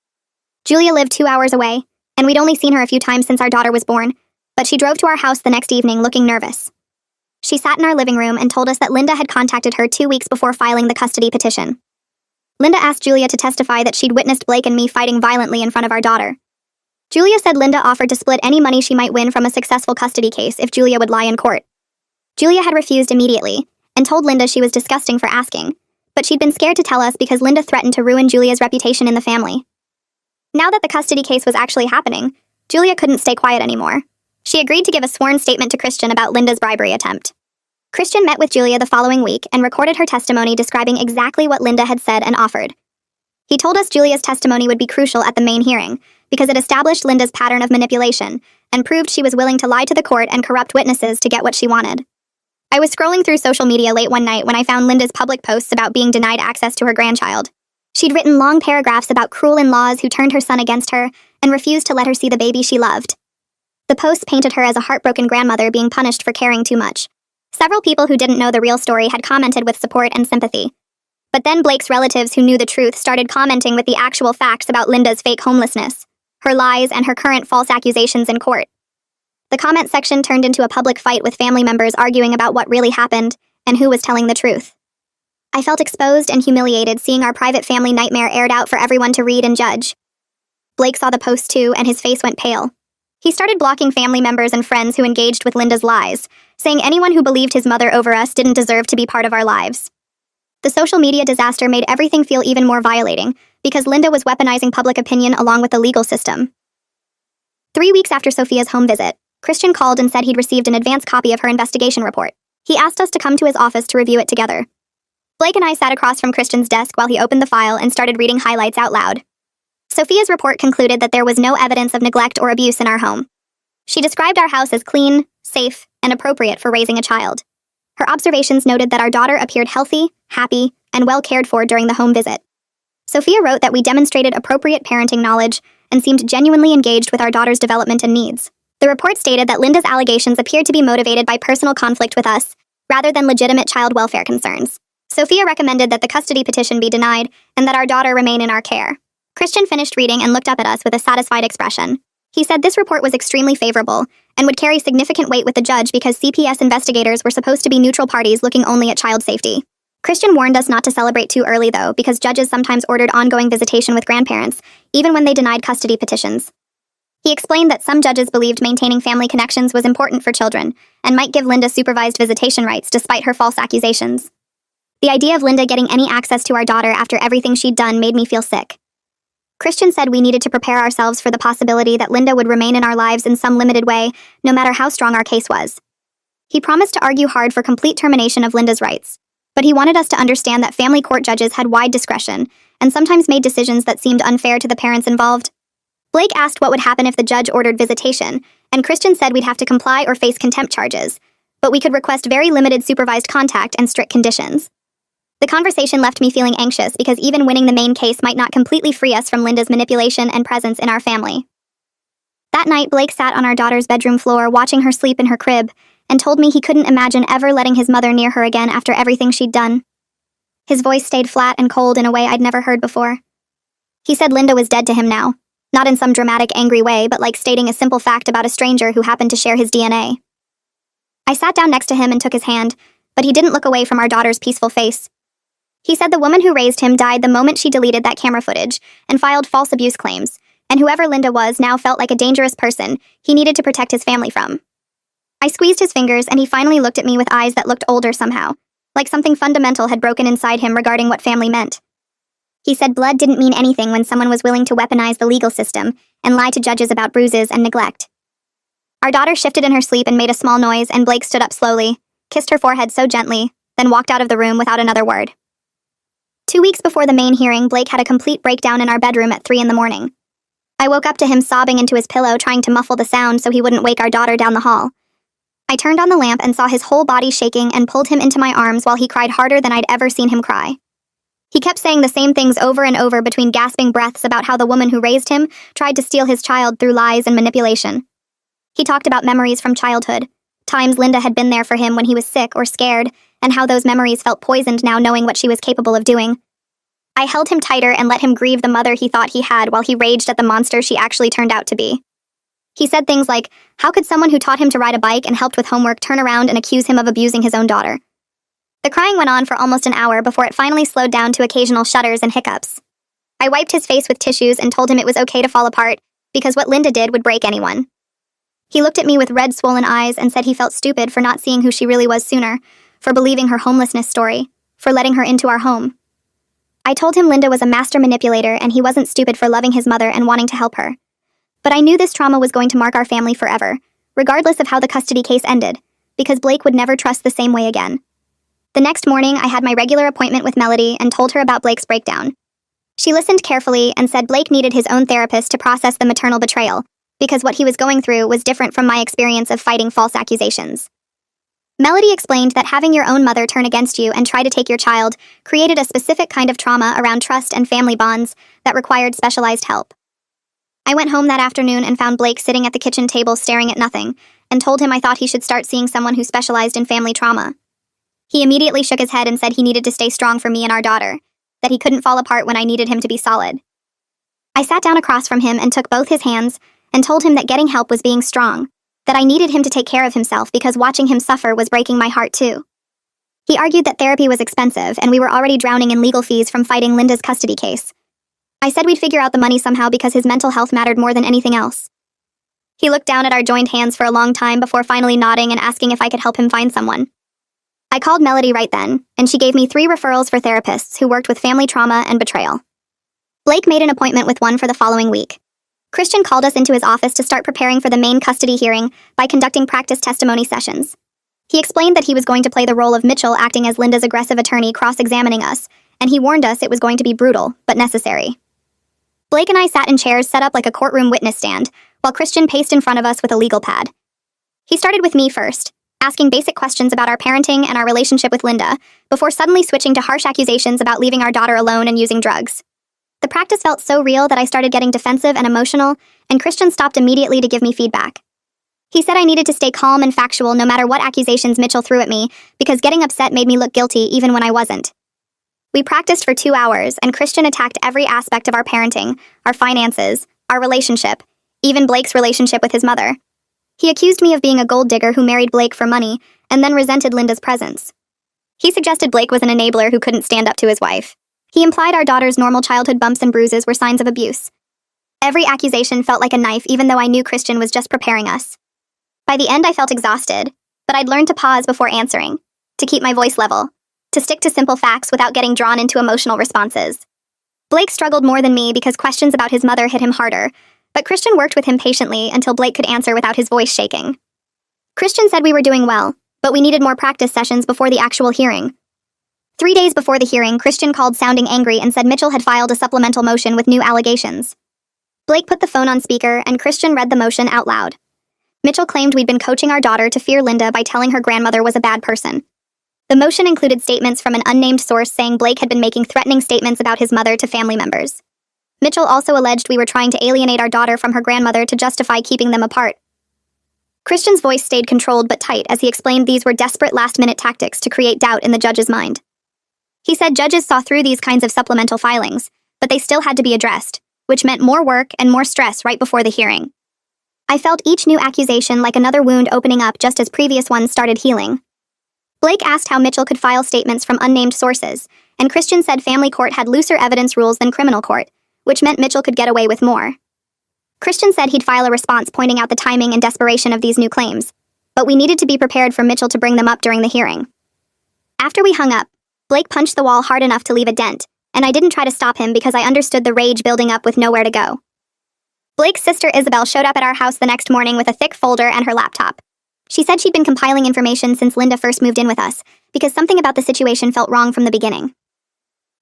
Julia lived 2 hours away, and we'd only seen her a few times since our daughter was born, but she drove to our house the next evening looking nervous. She sat in our living room and told us that Linda had contacted her 2 weeks before filing the custody petition. Linda asked Julia to testify that she'd witnessed Blake and me fighting violently in front of our daughter. Julia said Linda offered to split any money she might win from a successful custody case if Julia would lie in court. Julia had refused immediately and told Linda she was disgusting for asking, but she'd been scared to tell us because Linda threatened to ruin Julia's reputation in the family. Now that the custody case was actually happening, Julia couldn't stay quiet anymore. She agreed to give a sworn statement to Christian about Linda's bribery attempt. Christian met with Julia the following week and recorded her testimony describing exactly what Linda had said and offered. He told us Julia's testimony would be crucial at the main hearing because it established Linda's pattern of manipulation and proved she was willing to lie to the court and corrupt witnesses to get what she wanted. I was scrolling through social media late one night when I found Linda's public posts about being denied access to her grandchild. She'd written long paragraphs about cruel in-laws who turned her son against her and refused to let her see the baby she loved. The posts painted her as a heartbroken grandmother being punished for caring too much. Several people who didn't know the real story had commented with support and sympathy. But then Blake's relatives who knew the truth started commenting with the actual facts about Linda's fake homelessness, her lies, and her current false accusations in court. The comment section turned into a public fight with family members arguing about what really happened and who was telling the truth. I felt exposed and humiliated seeing our private family nightmare aired out for everyone to read and judge. Blake saw the post too, and his face went pale. He started blocking family members and friends who engaged with Linda's lies, saying anyone who believed his mother over us didn't deserve to be part of our lives. The social media disaster made everything feel even more violating, because Linda was weaponizing public opinion along with the legal system. 3 weeks after Sophia's home visit, Christian called and said he'd received an advance copy of her investigation report. He asked us to come to his office to review it together. Blake and I sat across from Christian's desk while he opened the file and started reading highlights out loud. Sophia's report concluded that there was no evidence of neglect or abuse in our home. She described our house as clean, safe, and appropriate for raising a child. Her observations noted that our daughter appeared healthy, happy, and well cared for during the home visit. Sophia wrote that we demonstrated appropriate parenting knowledge and seemed genuinely engaged with our daughter's development and needs. The report stated that Linda's allegations appeared to be motivated by personal conflict with us, rather than legitimate child welfare concerns. Sophia recommended that the custody petition be denied and that our daughter remain in our care. Christian finished reading and looked up at us with a satisfied expression. He said this report was extremely favorable and would carry significant weight with the judge because CPS investigators were supposed to be neutral parties looking only at child safety. Christian warned us not to celebrate too early, though, because judges sometimes ordered ongoing visitation with grandparents, even when they denied custody petitions. He explained that some judges believed maintaining family connections was important for children and might give Linda supervised visitation rights despite her false accusations. The idea of Linda getting any access to our daughter after everything she'd done made me feel sick. Christian said we needed to prepare ourselves for the possibility that Linda would remain in our lives in some limited way, no matter how strong our case was. He promised to argue hard for complete termination of Linda's rights, but he wanted us to understand that family court judges had wide discretion and sometimes made decisions that seemed unfair to the parents involved. Blake asked what would happen if the judge ordered visitation, and Christian said we'd have to comply or face contempt charges, but we could request very limited supervised contact and strict conditions. The conversation left me feeling anxious because even winning the main case might not completely free us from Linda's manipulation and presence in our family. That night, Blake sat on our daughter's bedroom floor watching her sleep in her crib and told me he couldn't imagine ever letting his mother near her again after everything she'd done. His voice stayed flat and cold in a way I'd never heard before. He said Linda was dead to him now, not in some dramatic, angry way, but like stating a simple fact about a stranger who happened to share his DNA. I sat down next to him and took his hand, but he didn't look away from our daughter's peaceful face. He said the woman who raised him died the moment she deleted that camera footage and filed false abuse claims, and whoever Linda was now felt like a dangerous person he needed to protect his family from. I squeezed his fingers and he finally looked at me with eyes that looked older somehow, like something fundamental had broken inside him regarding what family meant. He said blood didn't mean anything when someone was willing to weaponize the legal system and lie to judges about bruises and neglect. Our daughter shifted in her sleep and made a small noise, and Blake stood up slowly, kissed her forehead so gently, then walked out of the room without another word. 2 weeks before the main hearing, Blake had a complete breakdown in our bedroom at 3 a.m. I woke up to him sobbing into his pillow, trying to muffle the sound so he wouldn't wake our daughter down the hall. I turned on the lamp and saw his whole body shaking and pulled him into my arms while he cried harder than I'd ever seen him cry. He kept saying the same things over and over between gasping breaths about how the woman who raised him tried to steal his child through lies and manipulation. He talked about memories from childhood, times Linda had been there for him when he was sick or scared, and how those memories felt poisoned now knowing what she was capable of doing. I held him tighter and let him grieve the mother he thought he had while he raged at the monster she actually turned out to be. He said things like, how could someone who taught him to ride a bike and helped with homework turn around and accuse him of abusing his own daughter? The crying went on for almost an hour before it finally slowed down to occasional shudders and hiccups. I wiped his face with tissues and told him it was okay to fall apart, because what Linda did would break anyone. He looked at me with red, swollen eyes and said he felt stupid for not seeing who she really was sooner, for believing her homelessness story, for letting her into our home. I told him Linda was a master manipulator and he wasn't stupid for loving his mother and wanting to help her. But I knew this trauma was going to mark our family forever, regardless of how the custody case ended, because Blake would never trust the same way again. The next morning, I had my regular appointment with Melody and told her about Blake's breakdown. She listened carefully and said Blake needed his own therapist to process the maternal betrayal, because what he was going through was different from my experience of fighting false accusations. Melody explained that having your own mother turn against you and try to take your child created a specific kind of trauma around trust and family bonds that required specialized help. I went home that afternoon and found Blake sitting at the kitchen table staring at nothing, and told him I thought he should start seeing someone who specialized in family trauma. He immediately shook his head and said he needed to stay strong for me and our daughter, that he couldn't fall apart when I needed him to be solid. I sat down across from him and took both his hands and told him that getting help was being strong, that I needed him to take care of himself because watching him suffer was breaking my heart too. He argued that therapy was expensive and we were already drowning in legal fees from fighting Linda's custody case. I said we'd figure out the money somehow because his mental health mattered more than anything else. He looked down at our joined hands for a long time before finally nodding and asking if I could help him find someone. I called Melody right then, and she gave me 3 referrals for therapists who worked with family trauma and betrayal. Blake made an appointment with one for the following week. Christian called us into his office to start preparing for the main custody hearing by conducting practice testimony sessions. He explained that he was going to play the role of Mitchell acting as Linda's aggressive attorney cross-examining us, and he warned us it was going to be brutal, but necessary. Blake and I sat in chairs set up like a courtroom witness stand, while Christian paced in front of us with a legal pad. He started with me first, asking basic questions about our parenting and our relationship with Linda, before suddenly switching to harsh accusations about leaving our daughter alone and using drugs. The practice felt so real that I started getting defensive and emotional, and Christian stopped immediately to give me feedback. He said I needed to stay calm and factual no matter what accusations Mitchell threw at me, because getting upset made me look guilty even when I wasn't. We practiced for 2 hours, and Christian attacked every aspect of our parenting, our finances, our relationship, even Blake's relationship with his mother. He accused me of being a gold digger who married Blake for money, and then resented Linda's presence. He suggested Blake was an enabler who couldn't stand up to his wife. He implied our daughter's normal childhood bumps and bruises were signs of abuse. Every accusation felt like a knife, even though I knew Christian was just preparing us. By the end, I felt exhausted, but I'd learned to pause before answering, to keep my voice level, to stick to simple facts without getting drawn into emotional responses. Blake struggled more than me because questions about his mother hit him harder, but Christian worked with him patiently until Blake could answer without his voice shaking. Christian said we were doing well, but we needed more practice sessions before the actual hearing. 3 days before the hearing, Christian called sounding angry and said Mitchell had filed a supplemental motion with new allegations. Blake put the phone on speaker and Christian read the motion out loud. Mitchell claimed we'd been coaching our daughter to fear Linda by telling her grandmother was a bad person. The motion included statements from an unnamed source saying Blake had been making threatening statements about his mother to family members. Mitchell also alleged we were trying to alienate our daughter from her grandmother to justify keeping them apart. Christian's voice stayed controlled but tight as he explained these were desperate last-minute tactics to create doubt in the judge's mind. He said judges saw through these kinds of supplemental filings, but they still had to be addressed, which meant more work and more stress right before the hearing. I felt each new accusation like another wound opening up just as previous ones started healing. Blake asked how Mitchell could file statements from unnamed sources, and Christian said family court had looser evidence rules than criminal court, which meant Mitchell could get away with more. Christian said he'd file a response pointing out the timing and desperation of these new claims, but we needed to be prepared for Mitchell to bring them up during the hearing. After we hung up, Blake punched the wall hard enough to leave a dent, and I didn't try to stop him because I understood the rage building up with nowhere to go. Blake's sister Isabel showed up at our house the next morning with a thick folder and her laptop. She said she'd been compiling information since Linda first moved in with us, because something about the situation felt wrong from the beginning.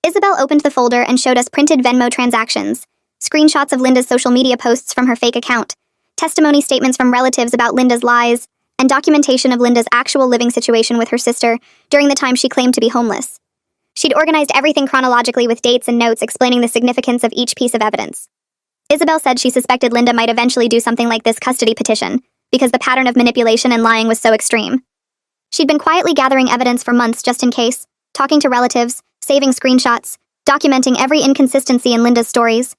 Isabel opened the folder and showed us printed Venmo transactions, screenshots of Linda's social media posts from her fake account, testimony statements from relatives about Linda's lies, and documentation of Linda's actual living situation with her sister during the time she claimed to be homeless. She'd organized everything chronologically with dates and notes explaining the significance of each piece of evidence. Isabel said she suspected Linda might eventually do something like this custody petition, because the pattern of manipulation and lying was so extreme. She'd been quietly gathering evidence for months just in case, talking to relatives, saving screenshots, documenting every inconsistency in Linda's stories.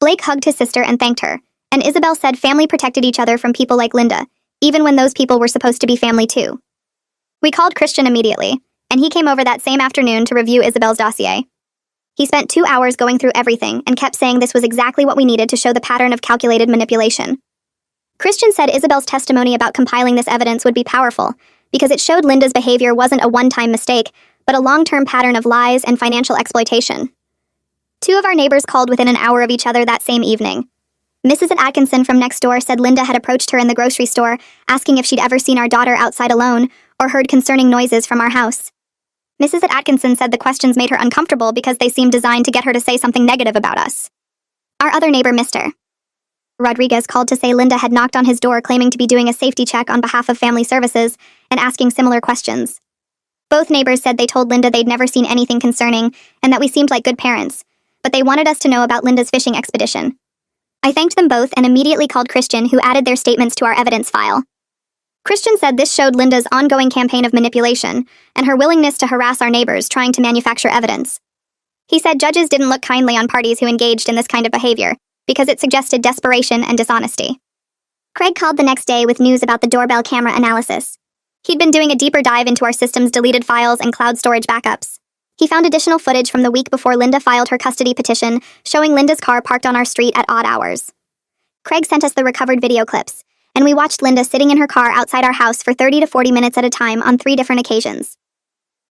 Blake hugged his sister and thanked her, and Isabel said family protected each other from people like Linda, even when those people were supposed to be family too. We called Christian immediately, and he came over that same afternoon to review Isabel's dossier. He spent 2 hours going through everything and kept saying this was exactly what we needed to show the pattern of calculated manipulation. Christian said Isabel's testimony about compiling this evidence would be powerful because it showed Linda's behavior wasn't a one-time mistake, but a long-term pattern of lies and financial exploitation. 2 of our neighbors called within an hour of each other that same evening. Mrs. Atkinson from next door said Linda had approached her in the grocery store asking if she'd ever seen our daughter outside alone or heard concerning noises from our house. Mrs. Atkinson said the questions made her uncomfortable because they seemed designed to get her to say something negative about us. Our other neighbor, Mr. Rodriguez, called to say Linda had knocked on his door claiming to be doing a safety check on behalf of family services and asking similar questions. Both neighbors said they told Linda they'd never seen anything concerning and that we seemed like good parents, but they wanted us to know about Linda's fishing expedition. I thanked them both and immediately called Christian, who added their statements to our evidence file. Christian said this showed Linda's ongoing campaign of manipulation and her willingness to harass our neighbors trying to manufacture evidence. He said judges didn't look kindly on parties who engaged in this kind of behavior because it suggested desperation and dishonesty. Craig called the next day with news about the doorbell camera analysis. He'd been doing a deeper dive into our system's deleted files and cloud storage backups. He found additional footage from the week before Linda filed her custody petition, showing Linda's car parked on our street at odd hours. Craig sent us the recovered video clips, and we watched Linda sitting in her car outside our house for 30 to 40 minutes at a time on 3 different occasions.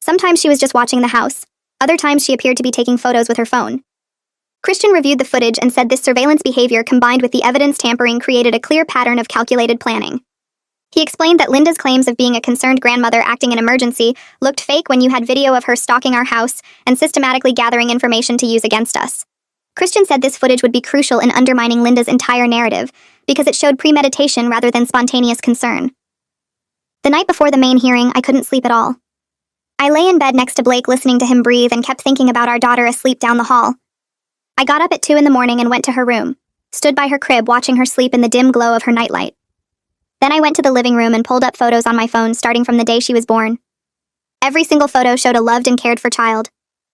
Sometimes she was just watching the house. Other times she appeared to be taking photos with her phone. Christian reviewed the footage and said this surveillance behavior combined with the evidence tampering created a clear pattern of calculated planning. He explained that Linda's claims of being a concerned grandmother acting in emergency looked fake when you had video of her stalking our house and systematically gathering information to use against us. Christian said this footage would be crucial in undermining Linda's entire narrative because it showed premeditation rather than spontaneous concern. The night before the main hearing, I couldn't sleep at all. I lay in bed next to Blake listening to him breathe and kept thinking about our daughter asleep down the hall. I got up at 2 a.m. and went to her room, stood by her crib watching her sleep in the dim glow of her nightlight. Then I went to the living room and pulled up photos on my phone starting from the day she was born. Every single photo showed a loved and cared for child.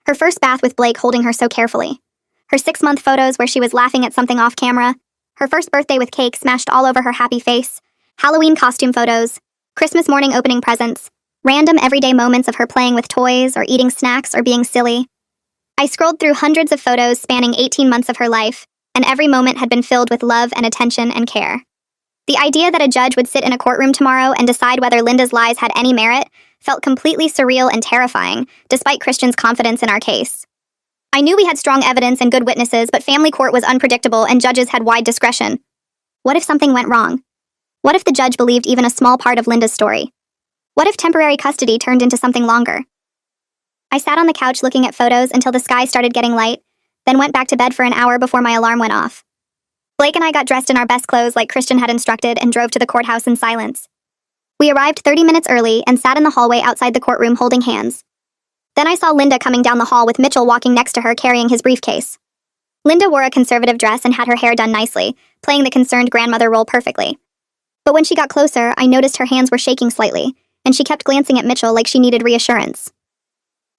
Her first bath with Blake holding her so carefully. Her 6-month photos where she was laughing at something off camera. Her first birthday with cake smashed all over her happy face. Halloween costume photos. Christmas morning opening presents. Random everyday moments of her playing with toys or eating snacks or being silly. I scrolled through hundreds of photos spanning 18 months of her life, and every moment had been filled with love and attention and care. The idea that a judge would sit in a courtroom tomorrow and decide whether Linda's lies had any merit felt completely surreal and terrifying, despite Christian's confidence in our case. I knew we had strong evidence and good witnesses, but family court was unpredictable and judges had wide discretion. What if something went wrong? What if the judge believed even a small part of Linda's story? What if temporary custody turned into something longer? I sat on the couch looking at photos until the sky started getting light, then went back to bed for an hour before my alarm went off. Blake and I got dressed in our best clothes like Christian had instructed and drove to the courthouse in silence. We arrived 30 minutes early and sat in the hallway outside the courtroom holding hands. Then I saw Linda coming down the hall with Mitchell walking next to her carrying his briefcase. Linda wore a conservative dress and had her hair done nicely, playing the concerned grandmother role perfectly. But when she got closer, I noticed her hands were shaking slightly, and she kept glancing at Mitchell like she needed reassurance.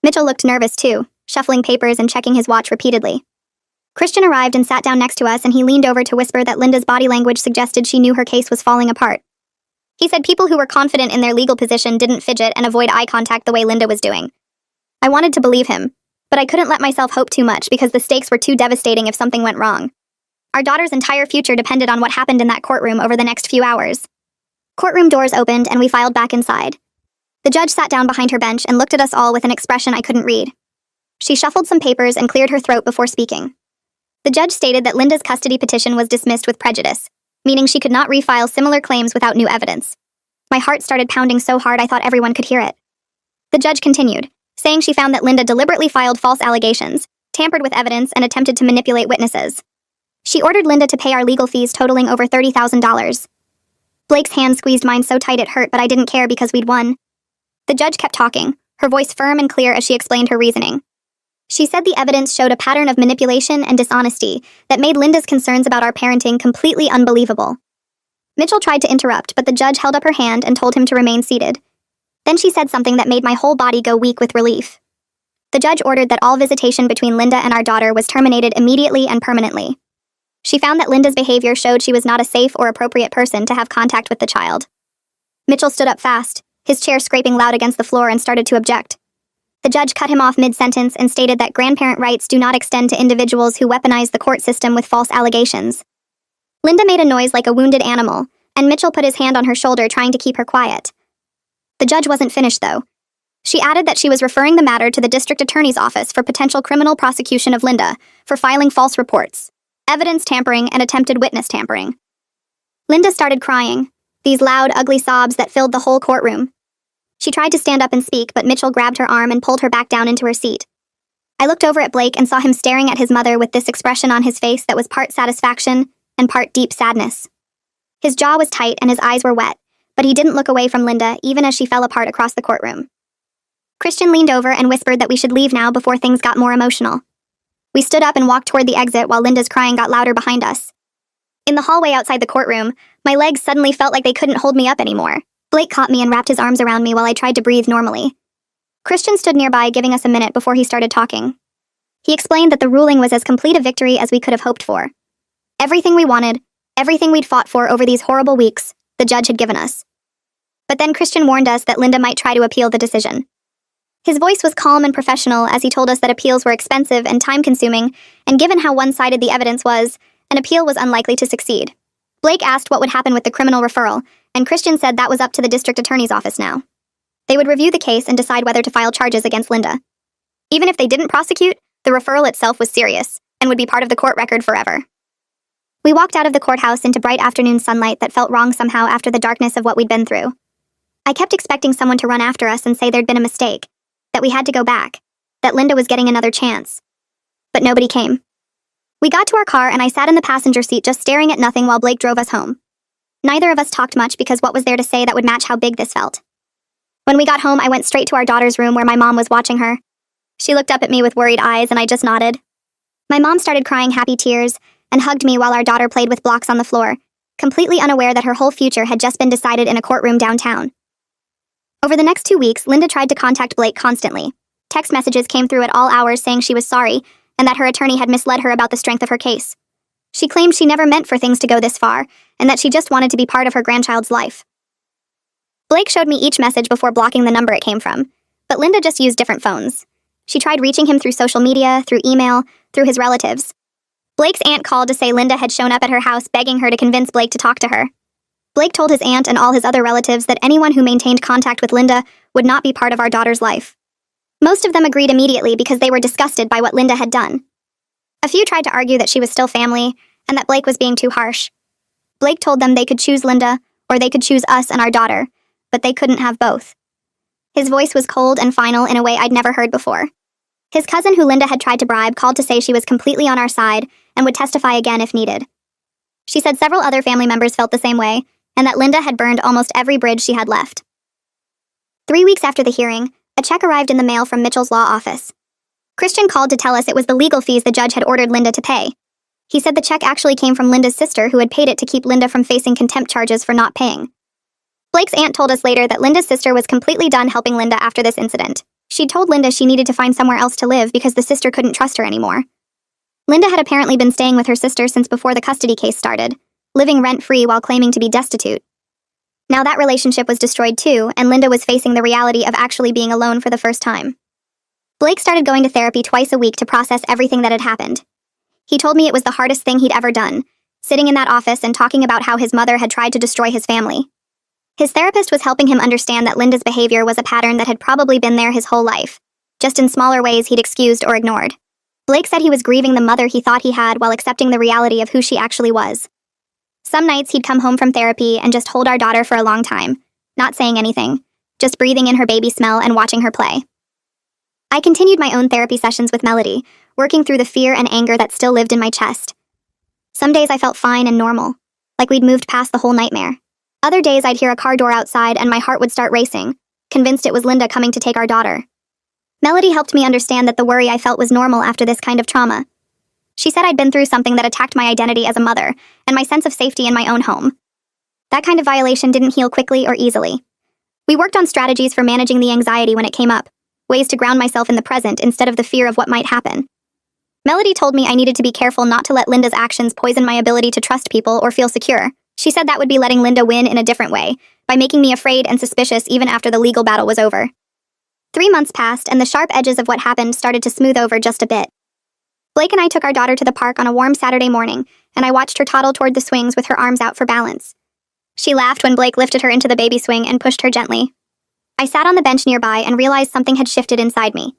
Mitchell looked nervous too, shuffling papers and checking his watch repeatedly. Christian arrived and sat down next to us, and he leaned over to whisper that Linda's body language suggested she knew her case was falling apart. He said people who were confident in their legal position didn't fidget and avoid eye contact the way Linda was doing. I wanted to believe him, but I couldn't let myself hope too much because the stakes were too devastating if something went wrong. Our daughter's entire future depended on what happened in that courtroom over the next few hours. Courtroom doors opened and we filed back inside. The judge sat down behind her bench and looked at us all with an expression I couldn't read. She shuffled some papers and cleared her throat before speaking. The judge stated that Linda's custody petition was dismissed with prejudice, meaning she could not refile similar claims without new evidence. My heart started pounding so hard I thought everyone could hear it. The judge continued, saying she found that Linda deliberately filed false allegations, tampered with evidence, and attempted to manipulate witnesses. She ordered Linda to pay our legal fees totaling over $30,000. Blake's hand squeezed mine so tight it hurt, but I didn't care because we'd won. The judge kept talking, her voice firm and clear as she explained her reasoning. She said the evidence showed a pattern of manipulation and dishonesty that made Linda's concerns about our parenting completely unbelievable. Mitchell tried to interrupt, but the judge held up her hand and told him to remain seated. Then she said something that made my whole body go weak with relief. The judge ordered that all visitation between Linda and our daughter was terminated immediately and permanently. She found that Linda's behavior showed she was not a safe or appropriate person to have contact with the child. Mitchell stood up fast, his chair scraping loud against the floor, and started to object. The judge cut him off mid-sentence and stated that grandparent rights do not extend to individuals who weaponize the court system with false allegations. Linda made a noise like a wounded animal, and Mitchell put his hand on her shoulder trying to keep her quiet. The judge wasn't finished, though. She added that she was referring the matter to the district attorney's office for potential criminal prosecution of Linda for filing false reports, evidence tampering, and attempted witness tampering. Linda started crying, these loud, ugly sobs that filled the whole courtroom. She tried to stand up and speak, but Mitchell grabbed her arm and pulled her back down into her seat. I looked over at Blake and saw him staring at his mother with this expression on his face that was part satisfaction and part deep sadness. His jaw was tight and his eyes were wet, but he didn't look away from Linda even as she fell apart across the courtroom. Christian leaned over and whispered that we should leave now before things got more emotional. We stood up and walked toward the exit while Linda's crying got louder behind us. In the hallway outside the courtroom, my legs suddenly felt like they couldn't hold me up anymore. Blake caught me and wrapped his arms around me while I tried to breathe normally. Christian stood nearby, giving us a minute before he started talking. He explained that the ruling was as complete a victory as we could have hoped for. Everything we wanted, everything we'd fought for over these horrible weeks, the judge had given us. But then Christian warned us that Linda might try to appeal the decision. His voice was calm and professional as he told us that appeals were expensive and time-consuming, and given how one-sided the evidence was, an appeal was unlikely to succeed. Blake asked what would happen with the criminal referral, and Christian said that was up to the district attorney's office now. They would review the case and decide whether to file charges against Linda. Even if they didn't prosecute, the referral itself was serious, and would be part of the court record forever. We walked out of the courthouse into bright afternoon sunlight that felt wrong somehow after the darkness of what we'd been through. I kept expecting someone to run after us and say there'd been a mistake, that we had to go back, that Linda was getting another chance. But nobody came. We got to our car and I sat in the passenger seat just staring at nothing while Blake drove us home. Neither of us talked much because what was there to say that would match how big this felt? When we got home, I went straight to our daughter's room where my mom was watching her. She looked up at me with worried eyes and I just nodded. My mom started crying happy tears and hugged me while our daughter played with blocks on the floor, completely unaware that her whole future had just been decided in a courtroom downtown. Over the next 2 weeks, Linda tried to contact Blake constantly. Text messages came through at all hours saying she was sorry and that her attorney had misled her about the strength of her case. She claimed she never meant for things to go this far and that she just wanted to be part of her grandchild's life. Blake showed me each message before blocking the number it came from, but Linda just used different phones. She tried reaching him through social media, through email, through his relatives. Blake's aunt called to say Linda had shown up at her house begging her to convince Blake to talk to her. Blake told his aunt and all his other relatives that anyone who maintained contact with Linda would not be part of our daughter's life. Most of them agreed immediately because they were disgusted by what Linda had done. A few tried to argue that she was still family and that Blake was being too harsh. Blake told them they could choose Linda or they could choose us and our daughter, but they couldn't have both. His voice was cold and final in a way I'd never heard before. His cousin, who Linda had tried to bribe, called to say she was completely on our side and would testify again if needed. She said several other family members felt the same way, and that Linda had burned almost every bridge she had left. 3 weeks after the hearing, a check arrived in the mail from Mitchell's law office. Christian called to tell us it was the legal fees the judge had ordered Linda to pay. He said the check actually came from Linda's sister, who had paid it to keep Linda from facing contempt charges for not paying. Blake's aunt told us later that Linda's sister was completely done helping Linda after this incident. She'd told Linda she needed to find somewhere else to live because the sister couldn't trust her anymore. Linda had apparently been staying with her sister since before the custody case started, living rent-free while claiming to be destitute. Now that relationship was destroyed too, and Linda was facing the reality of actually being alone for the first time. Blake started going to therapy twice a week to process everything that had happened. He told me it was the hardest thing he'd ever done, sitting in that office and talking about how his mother had tried to destroy his family. His therapist was helping him understand that Linda's behavior was a pattern that had probably been there his whole life, just in smaller ways he'd excused or ignored. Blake said he was grieving the mother he thought he had while accepting the reality of who she actually was. Some nights he'd come home from therapy and just hold our daughter for a long time, not saying anything, just breathing in her baby smell and watching her play. I continued my own therapy sessions with Melody, working through the fear and anger that still lived in my chest. Some days I felt fine and normal, like we'd moved past the whole nightmare. Other days I'd hear a car door outside and my heart would start racing, convinced it was Linda coming to take our daughter. Melody helped me understand that the worry I felt was normal after this kind of trauma. She said I'd been through something that attacked my identity as a mother and my sense of safety in my own home. That kind of violation didn't heal quickly or easily. We worked on strategies for managing the anxiety when it came up, ways to ground myself in the present instead of the fear of what might happen. Melody told me I needed to be careful not to let Linda's actions poison my ability to trust people or feel secure. She said that would be letting Linda win in a different way, by making me afraid and suspicious even after the legal battle was over. 3 months passed, and the sharp edges of what happened started to smooth over just a bit. Blake and I took our daughter to the park on a warm Saturday morning, and I watched her toddle toward the swings with her arms out for balance. She laughed when Blake lifted her into the baby swing and pushed her gently. I sat on the bench nearby and realized something had shifted inside me.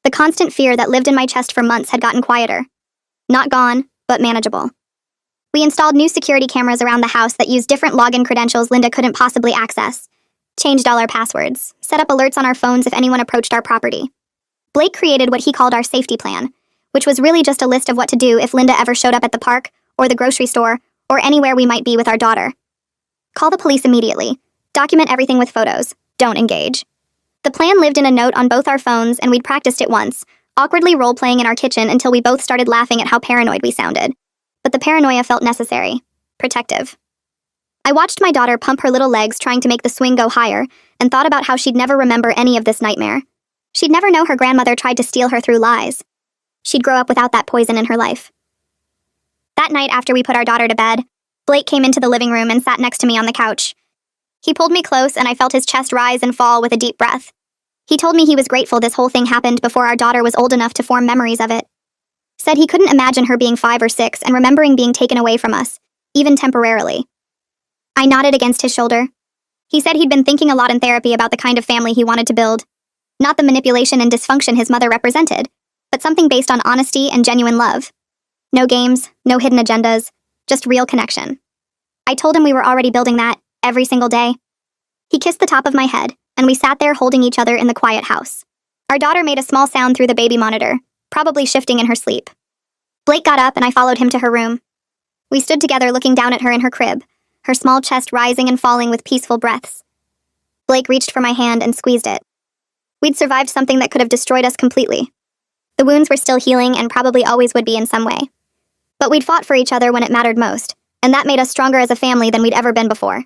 The constant fear that lived in my chest for months had gotten quieter. Not gone, but manageable. We installed new security cameras around the house that used different login credentials Linda couldn't possibly access, changed all our passwords, set up alerts on our phones if anyone approached our property. Blake created what he called our safety plan, which was really just a list of what to do if Linda ever showed up at the park, or the grocery store, or anywhere we might be with our daughter. Call the police immediately. Document everything with photos. Don't engage. The plan lived in a note on both our phones, and we'd practiced it once, awkwardly role-playing in our kitchen until we both started laughing at how paranoid we sounded. But the paranoia felt necessary, protective. I watched my daughter pump her little legs trying to make the swing go higher, and thought about how she'd never remember any of this nightmare. She'd never know her grandmother tried to steal her through lies. She'd grow up without that poison in her life. That night after we put our daughter to bed, Blake came into the living room and sat next to me on the couch. He pulled me close, and I felt his chest rise and fall with a deep breath. He told me he was grateful this whole thing happened before our daughter was old enough to form memories of it. Said he couldn't imagine her being 5 or 6 and remembering being taken away from us, even temporarily. I nodded against his shoulder. He said he'd been thinking a lot in therapy about the kind of family he wanted to build. Not the manipulation and dysfunction his mother represented, but something based on honesty and genuine love. No games, no hidden agendas, just real connection. I told him we were already building that, every single day. He kissed the top of my head, and we sat there holding each other in the quiet house. Our daughter made a small sound through the baby monitor, probably shifting in her sleep. Blake got up, and I followed him to her room. We stood together looking down at her in her crib, her small chest rising and falling with peaceful breaths. Blake reached for my hand and squeezed it. We'd survived something that could have destroyed us completely. The wounds were still healing and probably always would be in some way. But we'd fought for each other when it mattered most, and that made us stronger as a family than we'd ever been before.